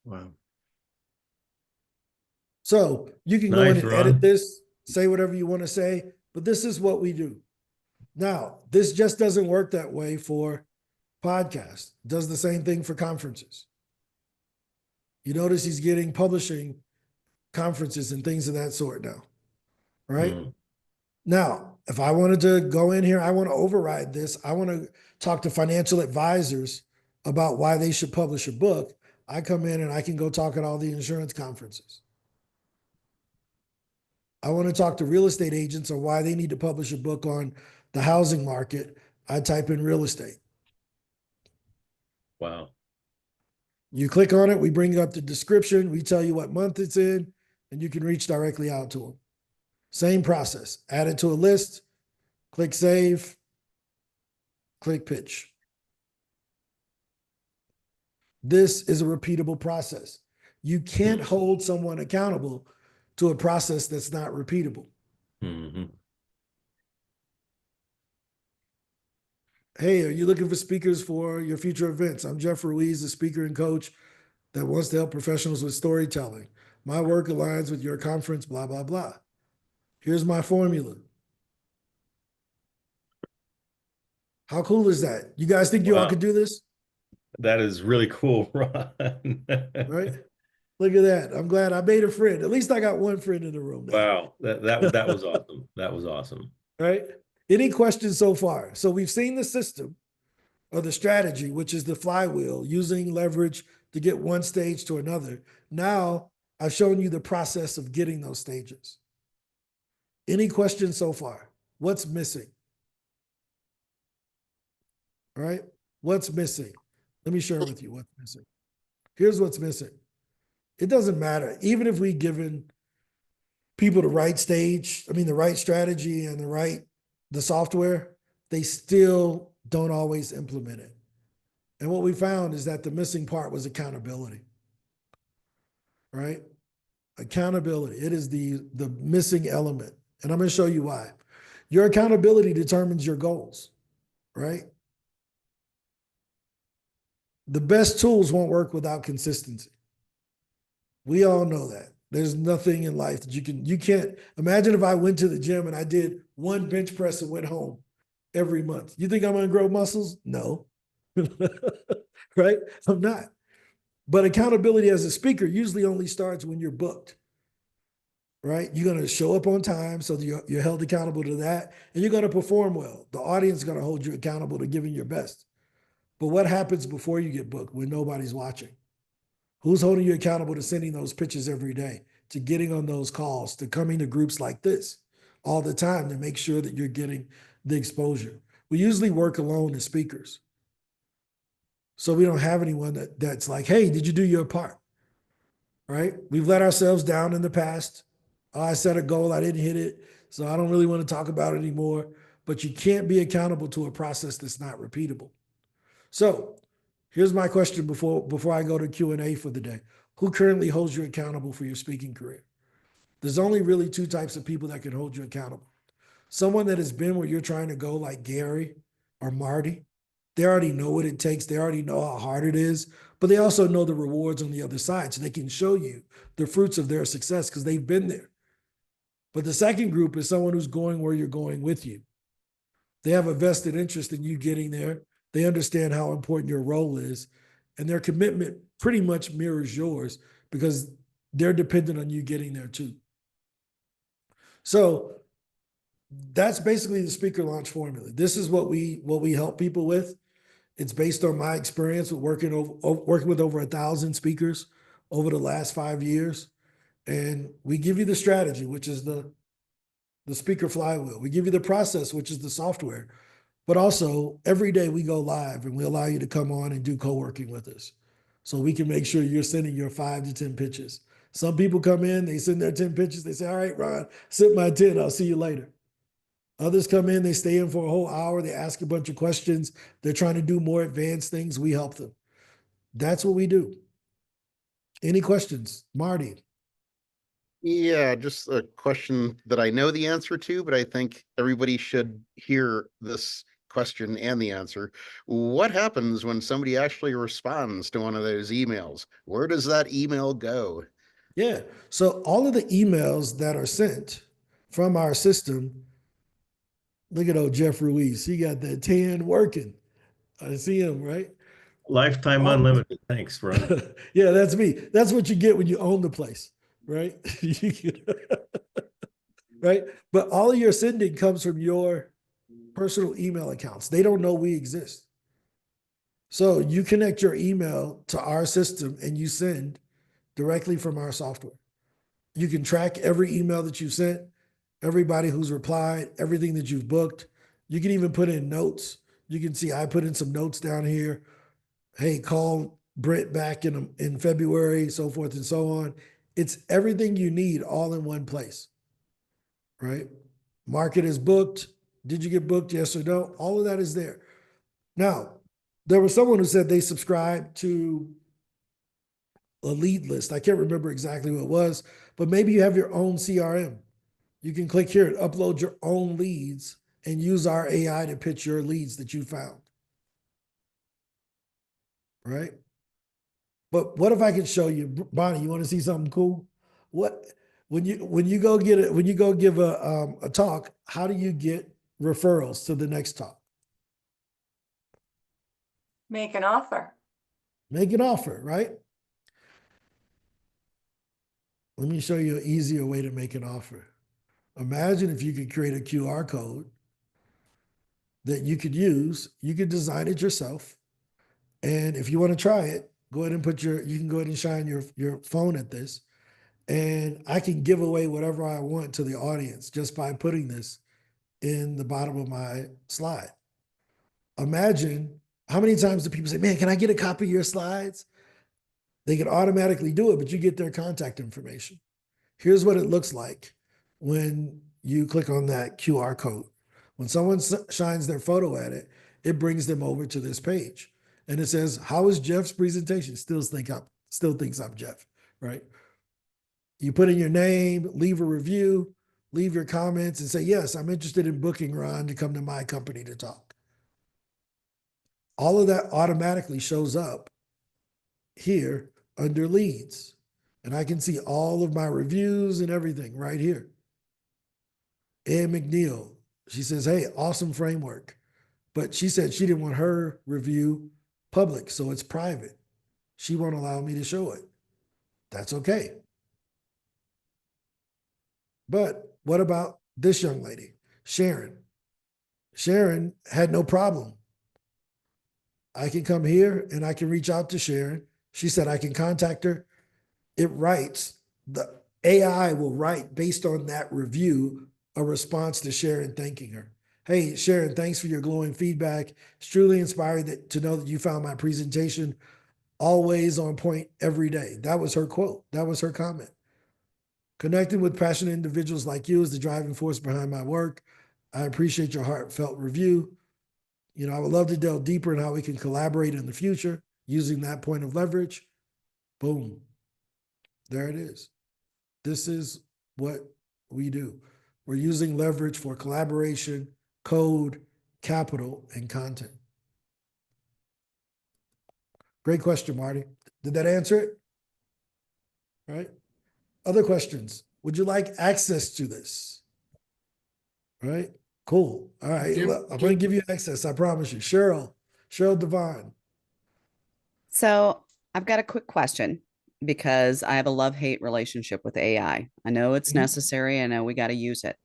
Wow. So you can go in Nice, and Ron. edit this, say whatever you want to say, but this is what we do. Now, this just doesn't work that way for podcasts. It does the same thing for conferences. You notice he's getting publishing conferences and things of that sort now, right? Mm. Now, if I wanted to go in here, I want to override this. I want to talk to financial advisors about why they should publish a book. I come in and I can go talk at all the insurance conferences. I want to talk to real estate agents on why they need to publish a book on the housing market. I type in real estate. Wow. You click on it, we bring up the description, we tell you what month it's in, and you can reach directly out to them. Same process. Add it to a list, click save, click pitch. This is a repeatable process. You can't hold someone accountable to a process that's not repeatable. Mm-hmm. Hey, are you looking for speakers for your future events? I'm Jeff Ruiz, a speaker and coach that wants to help professionals with storytelling. My work aligns with your conference, blah, blah, blah. Here's my formula. How cool is that? You guys think you all Wow. could do this? That is really cool, Ron. Right? Look at that. I'm glad I made a friend. At least I got one friend in the room now. Wow. That was awesome. That was awesome. Right? Any questions so far? So we've seen the system or the strategy, which is the flywheel, using leverage to get one stage to another. Now I've shown you the process of getting those stages. Any questions so far? What's missing? All right? What's missing? Let me share with you what's missing. Here's what's missing. It doesn't matter. Even if we've given people the right stage, the right strategy and the software, they still don't always implement it. And what we found is that the missing part was accountability, right? Accountability. It is the missing element. And I'm going to show you why. Your accountability determines your goals, right? The best tools won't work without consistency. We all know that. There's nothing in life that you can't imagine if I went to the gym and I did one bench press and went home every month. You think I'm going to grow muscles? No. Right? I'm not. But accountability as a speaker usually only starts when you're booked. Right? You're going to show up on time, so you're held accountable to that, and you're going to perform well. The audience is going to hold you accountable to giving your best. But what happens before you get booked when nobody's watching? Who's holding you accountable to sending those pitches every day, to getting on those calls, to coming to groups like this all the time to make sure that you're getting the exposure? We usually work alone as speakers. So we don't have anyone that's like, hey, did you do your part? Right? We've let ourselves down in the past. Oh, I set a goal, I didn't hit it, so I don't really want to talk about it anymore. But you can't be accountable to a process that's not repeatable. So here's my question before I go to Q&A for the day. Who currently holds you accountable for your speaking career? There's only really two types of people that can hold you accountable. Someone that has been where you're trying to go, like Gary or Marty. They already know what it takes. They already know how hard it is, but they also know the rewards on the other side. So they can show you the fruits of their success because they've been there. But the second group is someone who's going where you're going with you. They have a vested interest in you getting there. They understand how important your role is, and their commitment pretty much mirrors yours because they're dependent on you getting there too. So that's basically the speaker launch formula. This is what we help people with. It's based on my experience with working with over 1,000 speakers over the last 5 years. And we give you the strategy, which is the speaker flywheel. We give you the process, which is the software. But also, every day we go live and we allow you to come on and do co-working with us. So we can make sure you're sending your 5 to 10 pitches. Some people come in, they send their 10 pitches. They say, all right, Ron, send my 10. I'll see you later. Others come in, they stay in for a whole hour. They ask a bunch of questions. They're trying to do more advanced things. We help them. That's what we do. Any questions? Marty? Yeah, just a question that I know the answer to, but I think everybody should hear this question and the answer. What happens when somebody actually responds to one of those emails? Where does that email go? Yeah. So all of the emails that are sent from our system, look at old Jeff Ruiz. He got that 10 working. I see him, right? Lifetime Oh. unlimited. Thanks, Ron. Yeah, that's me. That's what you get when you own the place, right? Right? But all of your sending comes from your personal email accounts. They don't know we exist. So you connect your email to our system and you send directly from our software. You can track every email that you sent, everybody who's replied, everything that you've booked. You can even put in notes. You can see I put in some notes down here. Hey, call Brent back in February, so forth and so on. It's everything you need all in one place, right? Market is booked. Did you get booked? Yes or no? All of that is there. Now, there was someone who said they subscribed to a lead list. I can't remember exactly what it was, but maybe you have your own CRM. You can click here and upload your own leads and use our AI to pitch your leads that you found. Right? But what if I could show you, Bonnie, you want to see something cool? What when you go get it, when you go give a talk, how do you get referrals to the next talk? Make an offer. Make an offer, right? Let me show you an easier way to make an offer. Imagine if you could create a QR code that you could use. You could design it yourself. And if you want to try it, go ahead and you can go ahead and shine your phone at this. And I can give away whatever I want to the audience just by putting this in the bottom of my slide. Imagine how many times do people say, man, can I get a copy of your slides? They can automatically do it, but you get their contact information. Here's what it looks like when you click on that QR code. When someone shines their photo at it, it brings them over to this page. And it says, how is Jeff's presentation? Still thinks I'm Jeff, right? You put in your name, leave a review, leave your comments, and say, yes, I'm interested in booking Ron to come to my company to talk. All of that automatically shows up here under leads. And I can see all of my reviews and everything right here. Ann McNeil, she says, hey, awesome framework. But she said she didn't want her review public, so it's private. She won't allow me to show it. That's okay. But what about this young lady, Sharon? Sharon had no problem. I can come here and I can reach out to Sharon. She said I can contact her. It writes, the AI will write based on that review, a response to Sharon thanking her. Hey, Sharon, thanks for your glowing feedback. It's truly inspiring to know that you found my presentation always on point every day. That was her quote. That was her comment. Connecting with passionate individuals like you is the driving force behind my work. I appreciate your heartfelt review. You know, I would love to delve deeper in how we can collaborate in the future using that point of leverage. Boom. There it is. This is what we do. We're using leverage for collaboration, code, capital, and content. Great question, Marty. Did that answer it? All right. Other questions? Would you like access to this? All right. Cool. All right. Look, I'm going to give you access. I promise you. Cheryl Devine. So I've got a quick question because I have a love-hate relationship with AI. I know it's necessary. I know we got to use it.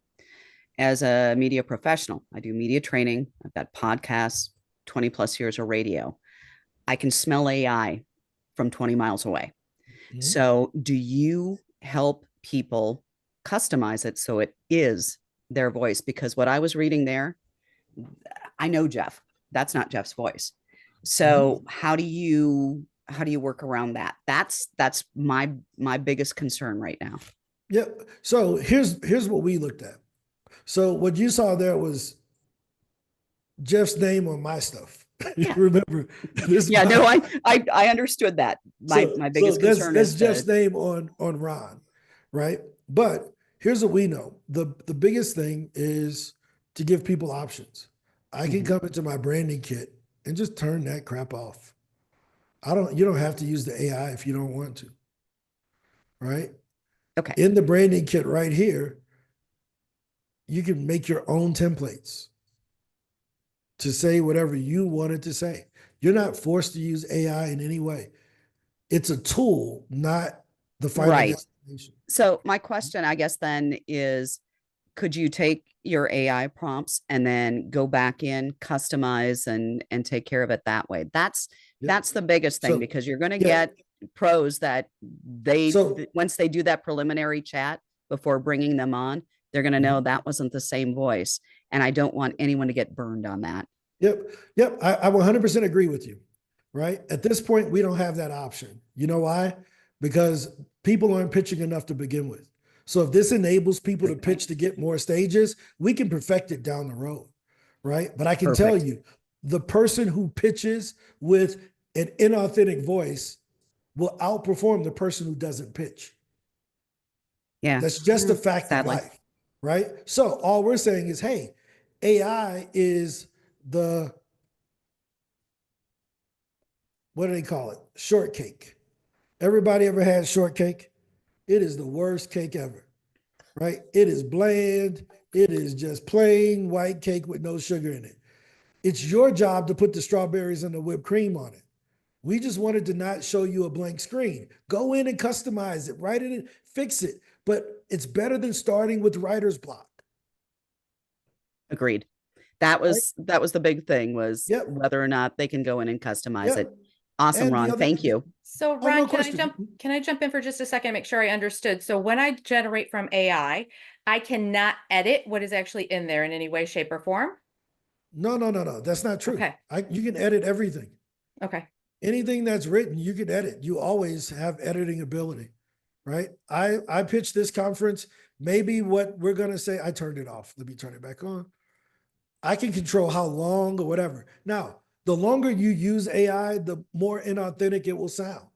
As a media professional, I do media training. I've got podcasts, 20 plus years of radio. I can smell AI from 20 miles away. So do you help people customize it so it is their voice? Because what I was reading there, I know Jeff. That's not Jeff's voice. So how do you work around that? That's my biggest concern right now. Yep. So here's what we looked at. So what you saw there was Jeff's name on my stuff. You remember this? Yeah, no, I understood that. My biggest concern that's is Jeff's name on Ron, right? But here's what we know. The biggest thing is to give people options. I can come into my branding kit and just turn that crap off. You don't have to use the AI if you don't want to. Right? Okay. In the branding kit right here, you can make your own templates to say whatever you wanted to say. You're not forced to use AI in any way. It's a tool, not the final Right. destination. So my question, I guess, then is, could you take your AI prompts and then go back in, customize, and take care of it that way? That's the biggest thing, So, because you're going to yeah. get pros that So- once they do that preliminary chat before bringing them on, they're going to know that wasn't the same voice. And I don't want anyone to get burned on that. Yep. I 100% agree with you, right? At this point, we don't have that option. You know why? Because people aren't pitching enough to begin with. So if this enables people to pitch to get more stages, we can perfect it down the road, right? But I can tell Perfect. you, the person who pitches with an inauthentic voice will outperform the person who doesn't pitch. Yeah. That's just a fact Sadly. of life, right? So all we're saying is, hey, AI is the, what do they call it? Shortcake. Everybody ever had shortcake? It is the worst cake ever, right? It is bland. It is just plain white cake with no sugar in it. It's your job to put the strawberries and the whipped cream on it. We just wanted to not show you a blank screen. Go in and customize it, write it in, fix it. But it's better than starting with writer's block. Agreed. That was the big thing, was Yep. whether or not they can go in and customize it. Yep. Awesome, And the Ron. other- Thank you. So no Ron, question. can I jump in for just a second, make sure I understood? So when I generate from AI, I cannot edit what is actually in there in any way, shape, or form? No. That's not true. Okay. You can edit everything. Okay. Anything that's written, you can edit. You always have editing ability, right? I pitched this conference. Maybe what we're going to say, I turned it off. Let me turn it back on. I can control how long or whatever. Now, the longer you use AI, the more inauthentic it will sound.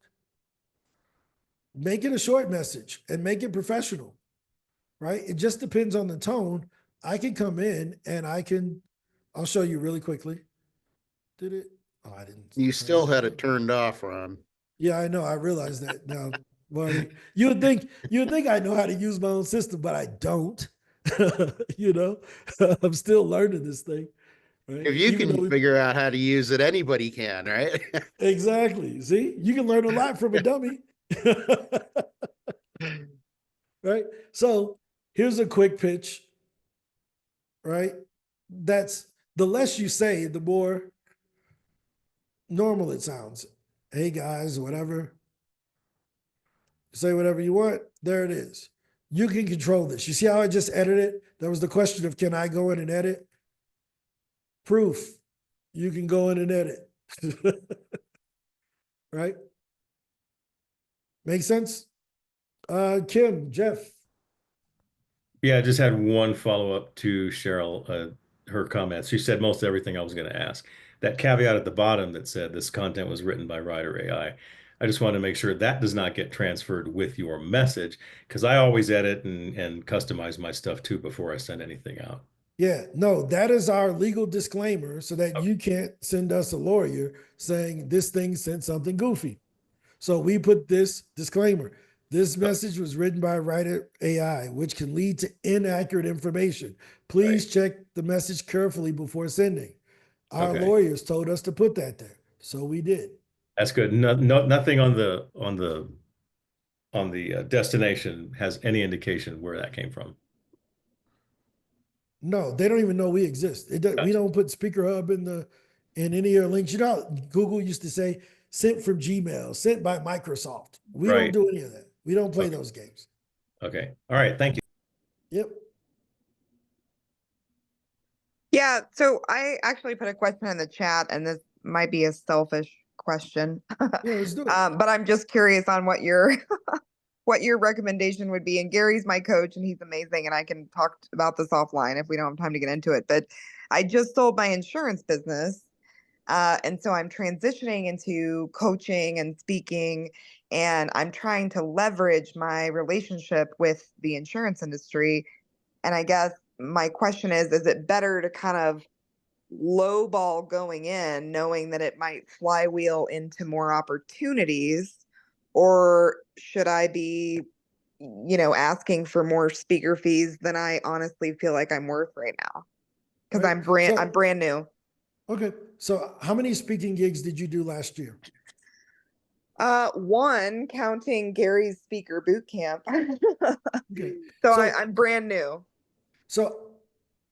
Make it a short message and make it professional, right? It just depends on the tone. I can come in and I'll show you really quickly. Did it? Oh, I didn't. You turn still had on. it turned off, Ron. Yeah, I know. I realize that now, Marty. You would think I know how to use my own system, but I don't. You know, I'm still learning this thing. Right? If you Even though can figure out how to use it, anybody can, right? exactly. See, you can learn a lot from a dummy. Right. So here's a quick pitch. Right. That's the less you say, the more normal it sounds. Hey guys, whatever. Say whatever you want. There it is. You can control this. You see how I just edited it? That was the question of, can I go in and edit? Proof. You can go in and edit. Right? Make sense? Kim, Jeff. Yeah, I just had one follow-up to Cheryl, her comments. She said most everything I was going to ask. That caveat at the bottom that said this content was written by Writer AI. I just want to make sure that does not get transferred with your message, because I always edit and customize my stuff too before I send anything out. Yeah, no, that is our legal disclaimer so that you can't send us a lawyer saying this thing sent something goofy. So we put this disclaimer. This message was written by Writer AI, which can lead to inaccurate information. Please check the message carefully before sending. Our lawyers told us to put that there, so we did. That's good. Nothing on the destination has any indication where that came from. No, they don't even know we exist. We don't put SpeakerHUB in any of our links. You know, Google used to say sent from Gmail, sent by Microsoft. We don't do any of that. We don't play those games. Okay. All right. Thank you. Yep. Yeah, so I actually put a question in the chat, and this might be a selfish question. Yeah, let's do it. But I'm just curious on what your what your recommendation would be. And Gary's my coach, and he's amazing, and I can talk about this offline if we don't have time to get into it. But I just sold my insurance business, and so I'm transitioning into coaching and speaking, and I'm trying to leverage my relationship with the insurance industry. And I guess my question is it better to kind of lowball going in, knowing that it might flywheel into more opportunities, or should I be, asking for more speaker fees than I honestly feel like I'm worth right now? Because I'm brand new. Okay. So how many speaking gigs did you do last year? One counting Gary's speaker boot camp. Okay. So So, I'm brand new. so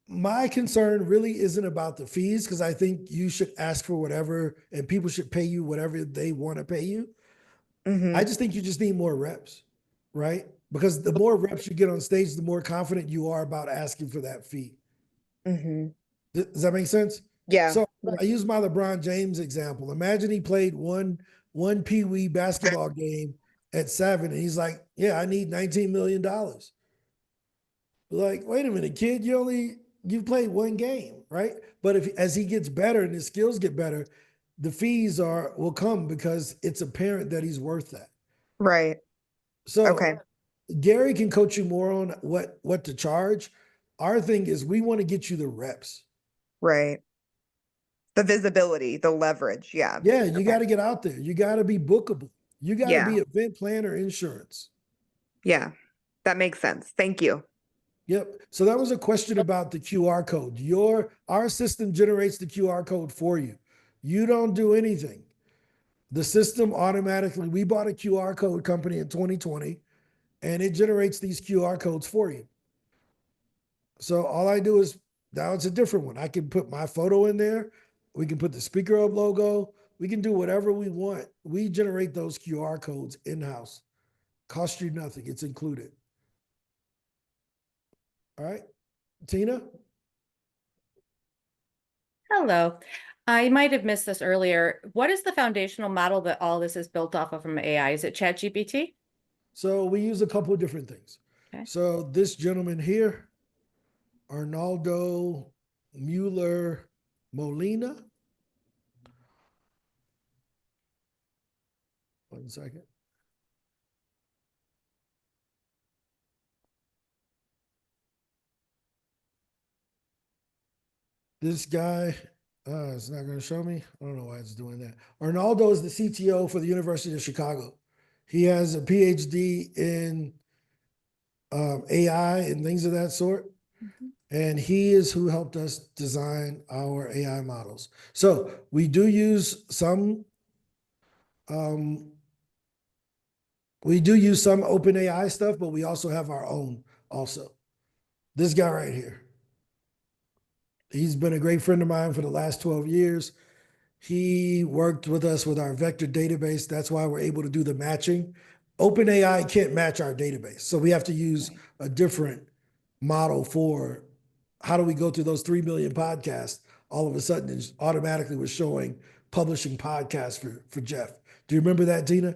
my concern really isn't about the fees because I think you should ask for whatever and people should pay you whatever they want to pay you. I just think you just need more reps, right? Because the more reps you get on stage, the more confident you are about asking for that fee. Does that make sense? Yeah. So I use my LeBron James example. Imagine he played one Pee Wee basketball game at 7, and he's like, "Yeah, I need $19 million." Like, wait a minute, kid, you played one game, right? But if as he gets better and his skills get better, the fees will come because it's apparent that he's worth that. Right. So Okay. Gary can coach you more on what to charge. Our thing is we want to get you the reps. Right. The visibility, the leverage. Yeah. Yeah, you Okay. got to get out there. You got to be bookable. You got to Yeah. be event planner insurance. Yeah. That makes sense. Thank you. Yep. So that was a question about the QR code. Our system generates the QR code for you. You don't do anything. The system automatically, we bought a QR code company in 2020 and it generates these QR codes for you. So all I do is now it's a different one. I can put my photo in there. We can put the SpeakerHUB logo. We can do whatever we want. We generate those QR codes in-house. Cost you nothing. It's included. All right. Tina? Hello. I might have missed this earlier. What is the foundational model that all this is built off of from AI? Is it ChatGPT? So we use a couple of different things. Okay. So this gentleman here, Arnaldo Mueller Molina. One second. This guy, it's not going to show me. I don't know why it's doing that. Arnaldo is the CTO for the University of Chicago. He has a PhD in AI and things of that sort. And he is who helped us design our AI models. So we do use some open AI stuff, but we also have our own also. This guy right here. He's been a great friend of mine for the last 12 years. He worked with us with our vector database. That's why we're able to do the matching. OpenAI can't match our database. So we have to use a different model for how do we go through those 3 million podcasts. All of a sudden, it automatically was showing publishing podcasts for Jeff. Do you remember that, Tina?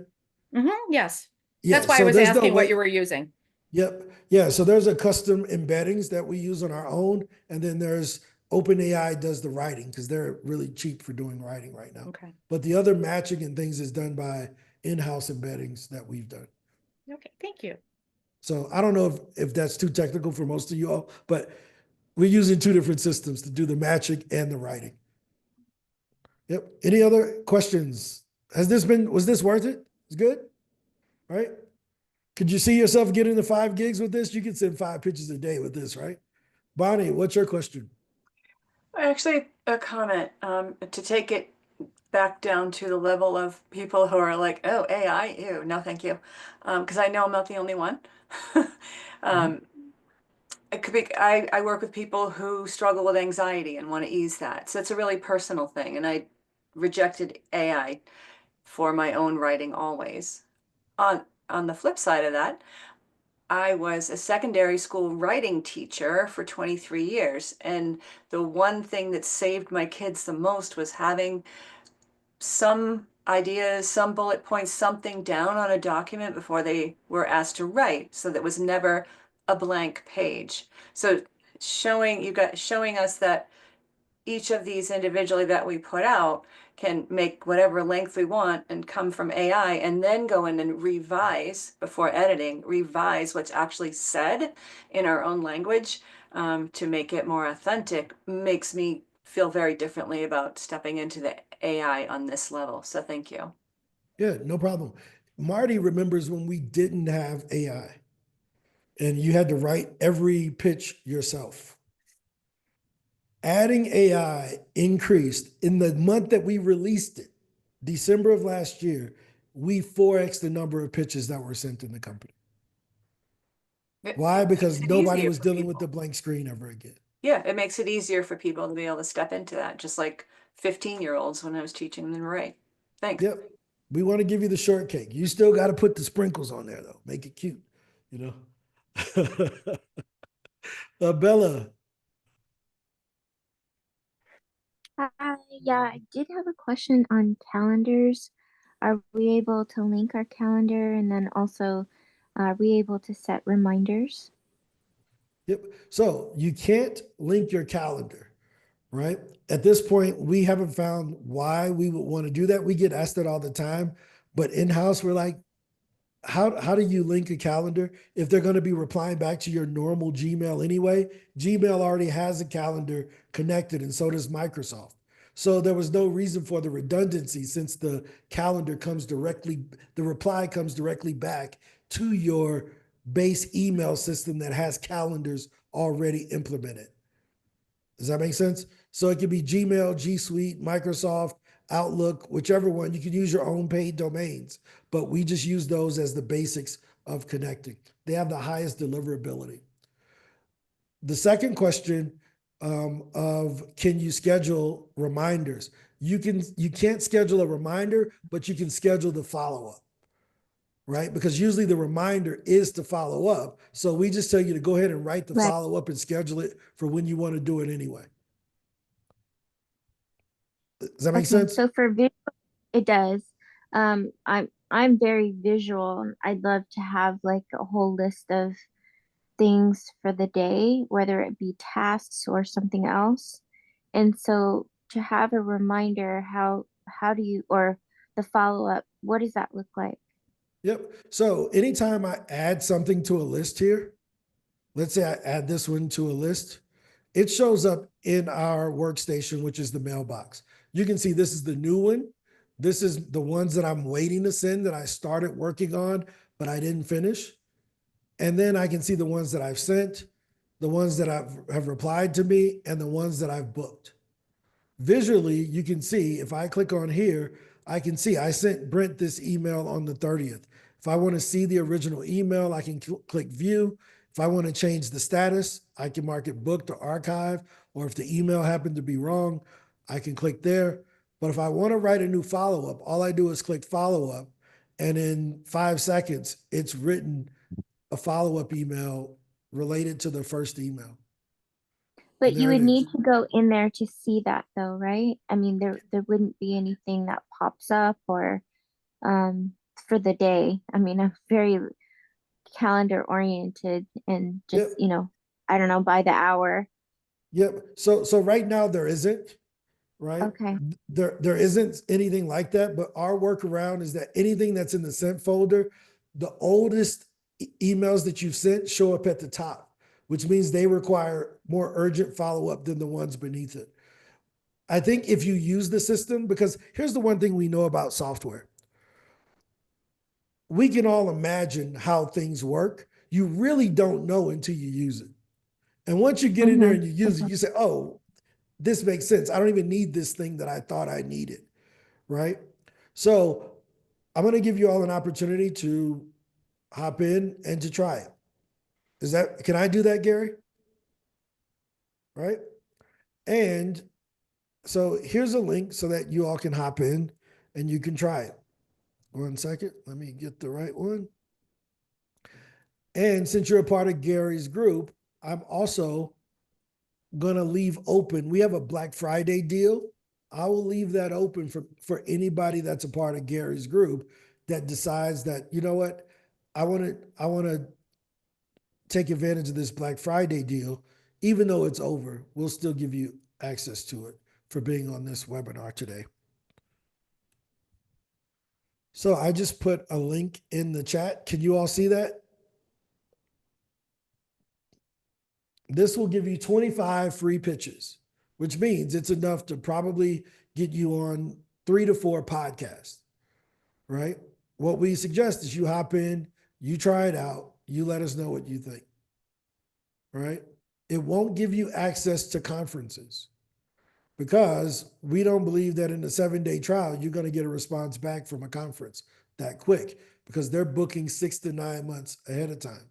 Yes. Yeah, That's why so I was there's no asking what way- you were using. Yep. Yeah. So there's a custom embeddings that we use on our own. And then there's OpenAI does the writing because they're really cheap for doing writing right now. Okay. But the other matching and things is done by in-house embeddings that we've done. Okay. Thank you. So I don't know if that's too technical for most of you all, but we're using 2 different systems to do the matching and the writing. Yep. Any other questions? Was this worth it? It's good? All right. Could you see yourself getting the 5 gigs with this? You can send 5 pictures a day with this, right? Bonnie, what's your question? Actually, a comment to take it back down to the level of people who are like, oh, AI, ew, no, thank you. Because I know I'm not the only one. It could be, I work with people who struggle with anxiety and want to ease that. So it's a really personal thing. And I rejected AI for my own writing always. On the flip side of that, I was a secondary school writing teacher for 23 years. And the one thing that saved my kids the most was having some ideas, some bullet points, something down on a document before they were asked to write. So that was never a blank page. So showing us that each of these individually that we put out can make whatever length we want and come from AI and then go in and revise before editing, revise what's actually said in our own language to make it more authentic makes me feel very differently about stepping into the AI on this level. So thank you. Yeah, no problem. Marty remembers when we didn't have AI and you had to write every pitch yourself. Adding AI increased in the month that we released it, December of last year, we 4x the number of pitches that were sent in the company. Why? It Because makes it nobody easier was for dealing with the people. blank screen ever again. Yeah, it makes it easier for people to be able to step into that, just like 15-year-olds when I was teaching them to write. Thanks. Yep. We want to give you the shortcake. You still got to put the sprinkles on there though. Make it cute, you know. Bella. Hi, yeah, I did have a question on calendars. Are we able to link our calendar, and then also are we able to set reminders? Yep. So you can't link your calendar, right? At this point, we haven't found why we would want to do that. We get asked that all the time, but in-house, we're like, how do you link a calendar if they're going to be replying back to your normal Gmail anyway? Gmail already has a calendar connected, and so does Microsoft. So there was no reason for the redundancy since the calendar comes directly, the reply comes directly back to your base email system that has calendars already implemented. Does that make sense? So it could be Gmail, G Suite, Microsoft, Outlook, whichever one. You can use your own paid domains, but we just use those as the basics of connecting. They have the highest deliverability. The second question of can you schedule reminders? You can't schedule a reminder, but you can schedule the follow-up, right? Because usually the reminder is to follow up. So we just tell you to go ahead and write the Right. follow-up and schedule it for when you want to do it anyway. Does that make Okay, sense? so for visual, it does. I'm very visual. I'd love to have like a whole list of things for the day, whether it be tasks or something else. And so to have a reminder, how do you, or the follow-up, what does that look like? Yep. So anytime I add something to a list here, let's say I add this one to a list, it shows up in our workstation, which is the mailbox. You can see this is the new one. This is the ones that I'm waiting to send that I started working on, but I didn't finish. And then I can see the ones that I've sent, the ones that have replied to me, and the ones that I've booked. Visually, you can see if I click on here, I can see I sent Brent this email on the 30th. If I want to see the original email, I can click view. If I want to change the status, I can mark it booked or archive, or if the email happened to be wrong, I can click there. But if I want to write a new follow-up, all I do is click follow-up, and in 5 seconds, it's written a follow-up email related to the first email. But And you there it would is. need to go in there to see that though, right? I mean, there wouldn't be anything that pops up or for the day. I mean, I'm very calendar oriented and just, Yep. I don't know, by the hour. Yep. So right now there isn't, right? Okay. There isn't anything like that, but our workaround is that anything that's in the sent folder, the oldest emails that you've sent show up at the top, which means they require more urgent follow-up than the ones beneath it. I think if you use the system, because here's the one thing we know about software. We can all imagine how things work. You really don't know until you use it. And once you get in there and you use it, you say, oh, this makes sense. I don't even need this thing that I thought I needed, right? So I'm going to give you all an opportunity to hop in and to try it. Can I do that, Gary? Right? And so here's a link so that you all can hop in and you can try it. 1 second. Let me get the right one. And since you're a part of Gary's group, I'm also going to leave open. We have a Black Friday deal. I will leave that open for anybody that's a part of Gary's group that decides that, you know what, I want to take advantage of this Black Friday deal. Even though it's over, we'll still give you access to it for being on this webinar today. So I just put a link in the chat. Can you all see that? This will give you 25 free pitches, which means it's enough to probably get you on 3 to 4 podcasts, right? What we suggest is you hop in, you try it out, you let us know what you think, right? It won't give you access to conferences. because we don't believe that in a 7-day trial, you're going to get a response back from a conference that quick, because they're booking 6 to 9 months ahead of time.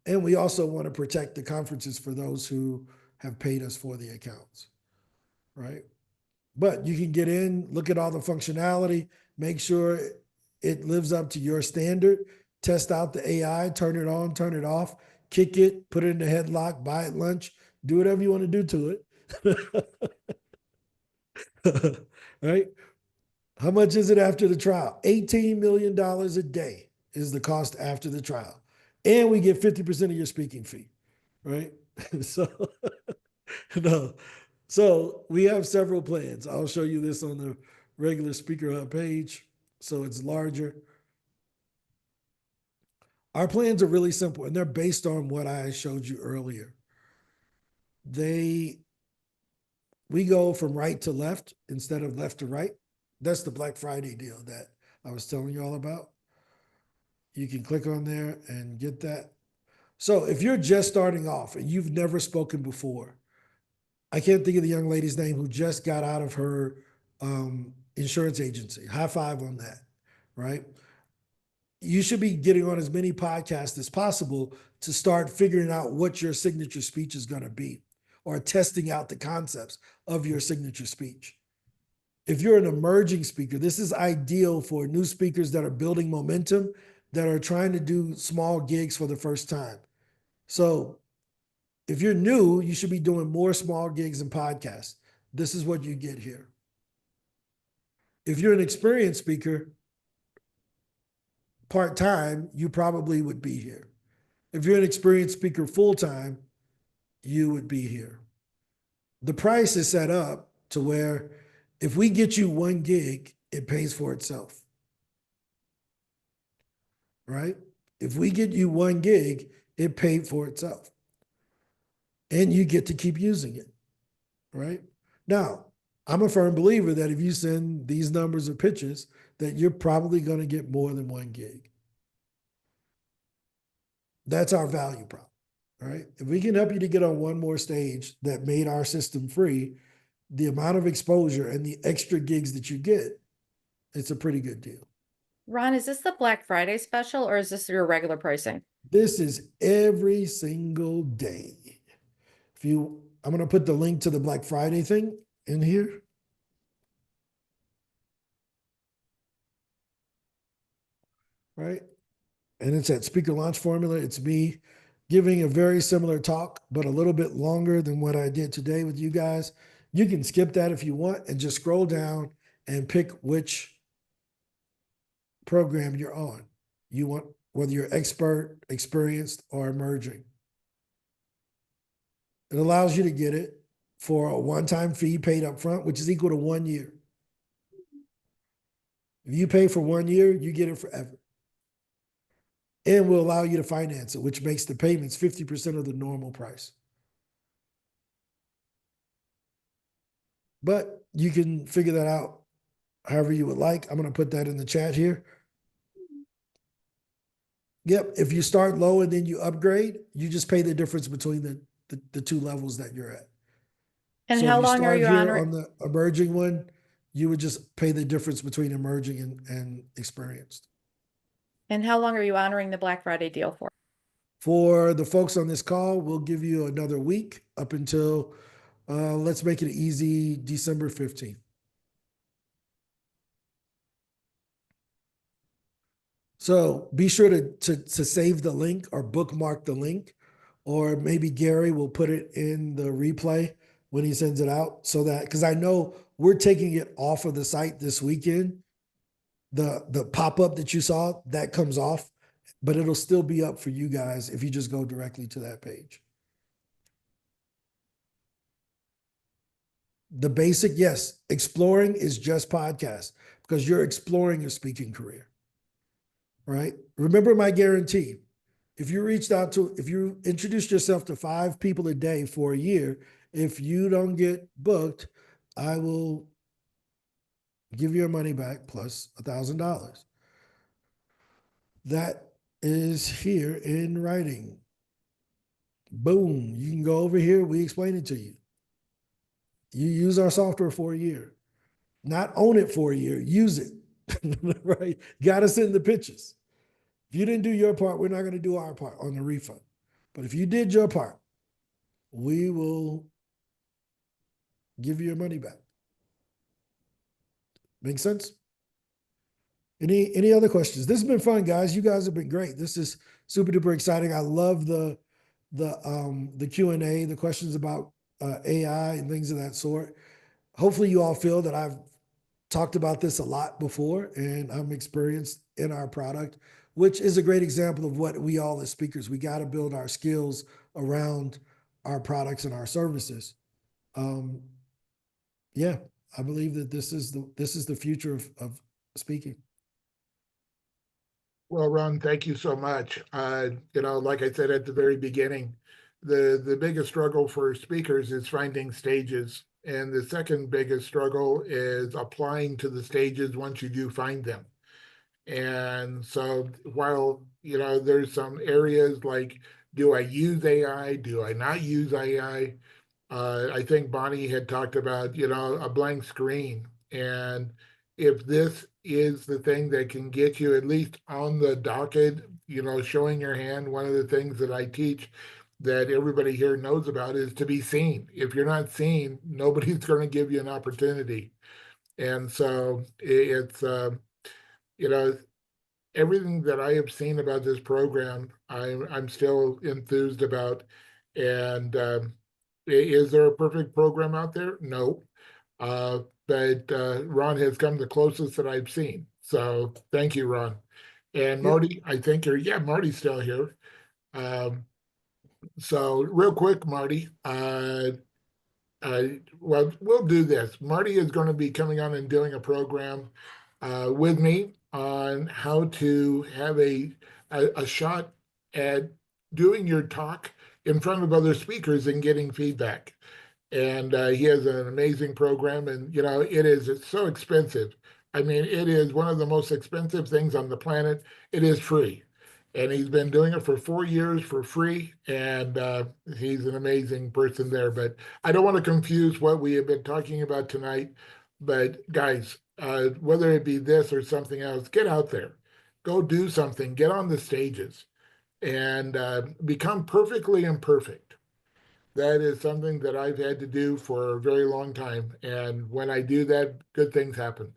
And we also want to protect the conferences for those who have paid us for the accounts, right? But you can get in, look at all the functionality, make sure it lives up to your standard, test out the AI, turn it on, turn it off, kick it, put it in the headlock, buy it lunch, do whatever you want to do to it. Right? How much is it after the trial? $18 million a day is the cost after the trial. And we get 50% of your speaking fee, right? So, no. So we have several plans. I'll show you this on the regular SpeakerHUB page, so it's larger. Our plans are really simple, and they're based on what I showed you earlier. We go from right to left instead of left to right. That's the Black Friday deal that I was telling you all about. You can click on there and get that. So if you're just starting off and you've never spoken before, I can't think of the young lady's name who just got out of her insurance agency. High five on that, right? You should be getting on as many podcasts as possible to start figuring out what your signature speech is going to be, or testing out the concepts of your signature speech. If you're an emerging speaker, this is ideal for new speakers that are building momentum, that are trying to do small gigs for the first time. So if you're new, you should be doing more small gigs and podcasts. This is what you get here. If you're an experienced speaker, part-time, you probably would be here. If you're an experienced speaker full-time, you would be here. The price is set up to where if we get you 1 gig, it pays for itself, right? If we get you 1 gig, it paid for itself. And you get to keep using it, right? Now, I'm a firm believer that if you send these numbers of pitches, that you're probably going to get more than 1 gig. That's our value prop, right? If we can help you to get on one more stage that made our system free, the amount of exposure and the extra gigs that you get, it's a pretty good deal. Ron, is this the Black Friday special or is this your regular pricing? This is every single day. I'm going to put the link to the Black Friday thing in here. Right? And it's at Speaker Launch Formula. It's me giving a very similar talk, but a little bit longer than what I did today with you guys. You can skip that if you want and just scroll down and pick which program you're on. You want, whether you're expert, experienced, or emerging. It allows you to get it for a one-time fee paid up front, which is equal to 1 year. If you pay for 1 year, you get it forever. And will allow you to finance it, which makes the payments 50% of the normal price. But you can figure that out however you would like. I'm going to put that in the chat here. Yep, if you start low and then you upgrade, you just pay the difference between the 2 levels that you're at. And So how if long are you on the emerging one, you would just pay the difference between emerging and experienced. And how long are you honoring the Black Friday deal for? For the folks on this call, we'll give you another week up until, let's make it easy, December 15th. So be sure to save the link or bookmark the link, or maybe Gary will put it in the replay when he sends it out, so that, because I know we're taking it off of the site this weekend. The pop-up that you saw, that comes off, but it'll still be up for you guys if you just go directly to that page. The basic, yes, exploring is just podcast because you're exploring your speaking career, right? Remember my guarantee. If you introduced yourself to 5 people a day for a year, if you don't get booked, I will give your money back plus $1,000. That is here in writing. Boom. You can go over here. We explain it to you. You use our software for a year, not own it for a year, use it, right? Got to send the pictures. If you didn't do your part, we're not going to do our part on the refund. But if you did your part, we will give you your money back. Make sense? Any other questions? This has been fun, guys. You guys have been great. This is super duper exciting. I love the Q&A, the questions about AI and things of that sort. Hopefully you all feel that I've talked about this a lot before and I'm experienced in our product, which is a great example of what we all as speakers, we got to build our skills around our products and our services. Yeah, I believe that this is the future of speaking. Well, Ron, thank you so much. Like I said at the very beginning, the biggest struggle for speakers is finding stages. And the second biggest struggle is applying to the stages once you do find them. And so while, there's some areas like, do I use AI? Do I not use AI? I think Bonnie had talked about, a blank screen. And if this is the thing that can get you at least on the docket, showing your hand, one of the things that I teach that everybody here knows about is to be seen. If you're not seen, nobody's going to give you an opportunity. And so it's, everything that I have seen about this program, I'm still enthused about. And is there a perfect program out there? No. But Ron has come the closest that I've seen. So thank you, Ron. And Marty, I think Marty's still here. So real quick, Marty, well, we'll do this. Marty is going to be coming on and doing a program with me on how to have a shot at doing your talk in front of other speakers and getting feedback. And he has an amazing program, and it's so expensive. I mean, it is one of the most expensive things on the planet. It is free, and he's been doing it for 4 years for free, and he's an amazing person there. But I don't want to confuse what we have been talking about tonight. But guys, whether it be this or something else, get out there, go do something, get on the stages, and become perfectly imperfect. That is something that I've had to do for a very long time. And when I do that, good things happen.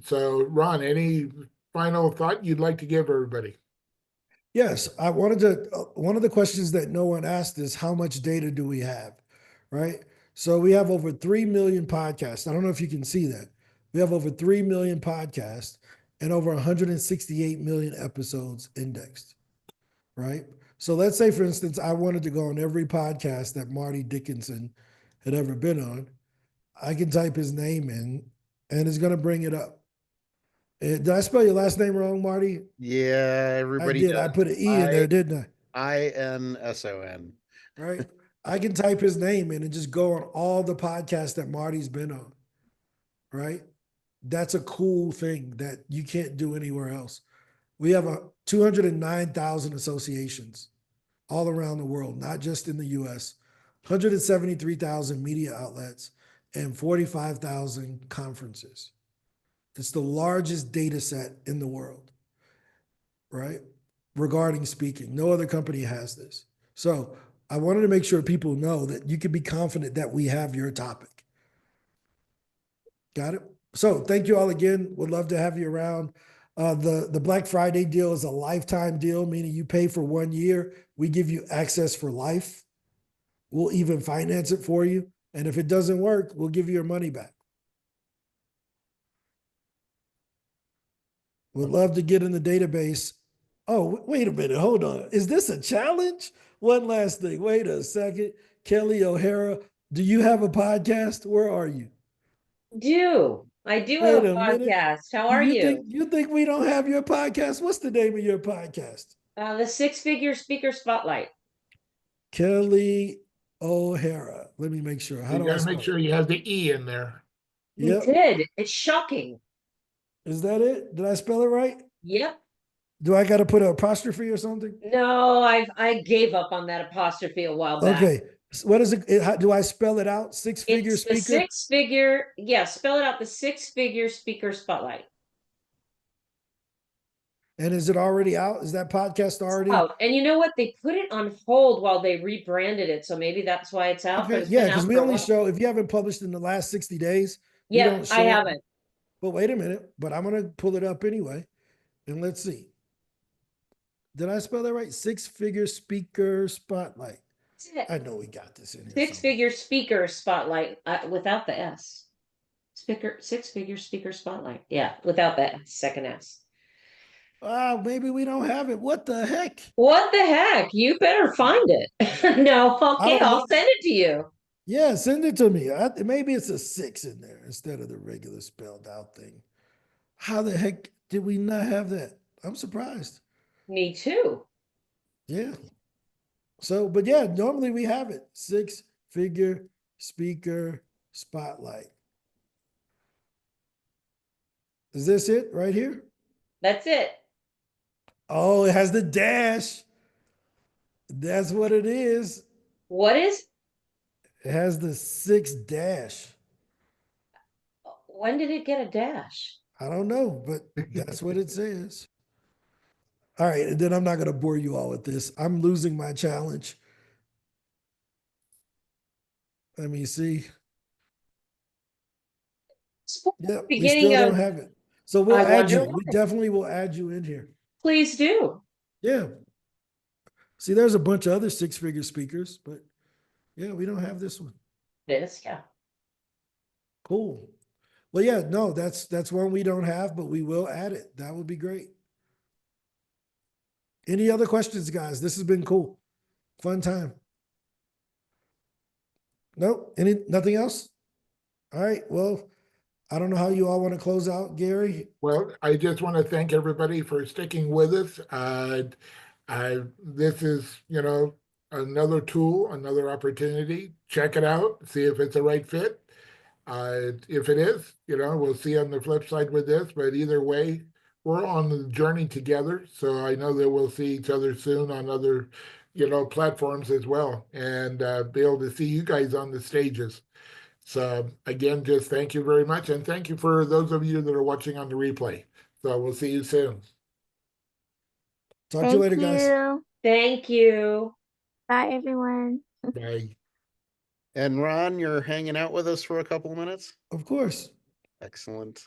So, Ron, any final thought you'd like to give everybody? Yes, I wanted to, one of the questions that no one asked is how much data do we have, right? So we have over 3 million podcasts. I don't know if you can see that. We have over 3 million podcasts and over 168 million episodes indexed, right? So let's say, for instance, I wanted to go on every podcast that Marty Dickinson had ever been on. I can type his name in and it's going to bring it up. Did I spell your last name wrong, Marty? Yeah, everybody I did. does. I put an E in there, didn't I? INSON. Right. I can type his name in and just go on all the podcasts that Marty's been on. Right. That's a cool thing that you can't do anywhere else. We have 209,000 associations all around the world, not just in the US, 173,000 media outlets and 45,000 conferences. It's the largest data set in the world, right? Regarding speaking. No other company has this. So I wanted to make sure people know that you can be confident that we have your topic. Got it? So thank you all again. Would love to have you around. The Black Friday deal is a lifetime deal, meaning you pay for 1 year. We give you access for life. We'll even finance it for you. And if it doesn't work, we'll give you your money back. Would love to get in the database. Oh, wait a minute. Hold on. Is this a challenge? One last thing. Wait a second. Kelly O'Hara, do you have a podcast? Where are you? I do Wait have a a minute. podcast. How are you? You think we don't have your podcast? What's the name of your podcast? The Six Figure Speaker Spotlight. Kelly O'Hara. Let me make sure. How You do I got to make spell sure it? you have the E in there. You Yep. did. It's shocking. Is that it? Did I spell it right? Yep. Do I got to put an apostrophe or something? No, I gave up on that apostrophe a while back. Okay. What is it? How, do I spell it out? Six-figure It's the speaker? six-figure, yeah, spell it out, the six-figure speaker spotlight. And is it already out? Is that podcast already? Oh, and you know what? They put it on hold while they rebranded it, so maybe that's why it's out. But Okay, it's yeah, been because out we for a only while. show, if you haven't published in the last 60 days, we Yeah, don't show I it. haven't. But wait a minute, but I'm gonna pull it up anyway. And let's see. Did I spell that right? Six-figure speaker spotlight. I know we got this in here. Six-figure speaker spotlight without the S. Six-figure speaker spotlight. Yeah, without that second S. Oh, maybe we don't have it. What the heck? What the heck? You better find it. No, okay, I'll know. send it to you. Yeah, send it to me. Maybe it's a 6 in there instead of the regular spelled out thing. How the heck did we not have that? I'm surprised. Me too. Yeah. So, but yeah, normally we have it. Six-figure speaker spotlight. Is this it right here? That's it. Oh, it has the dash. That's what it is. What is? It has the 6 dash. When did it get a dash? I don't know, but that's what it says. All right, and then I'm not going to bore you all with this. I'm losing my challenge. Let me see. Yeah, we still don't have it. So we'll add you. We definitely will add you in here. Please do. Yeah. See, there's a bunch of other six-figure speakers, but yeah, we don't have this one. This, yeah. Cool. Well, yeah, no, that's one we don't have, but we will add it. That would be great. Any other questions, guys? This has been cool. Fun time. Nope. Nothing else? All right. Well, I don't know how you all want to close out, Gary. Well, I just want to thank everybody for sticking with us. This is, another tool, another opportunity. Check it out, see if it's the right fit. If it is, we'll see on the flip side with this, but either way, we're on the journey together. So I know that we'll see each other soon on other, platforms as well, and be able to see you guys on the stages. So again, just thank you very much. And thank you for those of you that are watching on the replay. So we'll see you soon. Talk to you later, guys. Thank you. Bye, everyone. Bye. And Ron, you're hanging out with us for a couple of minutes? Of course. Excellent.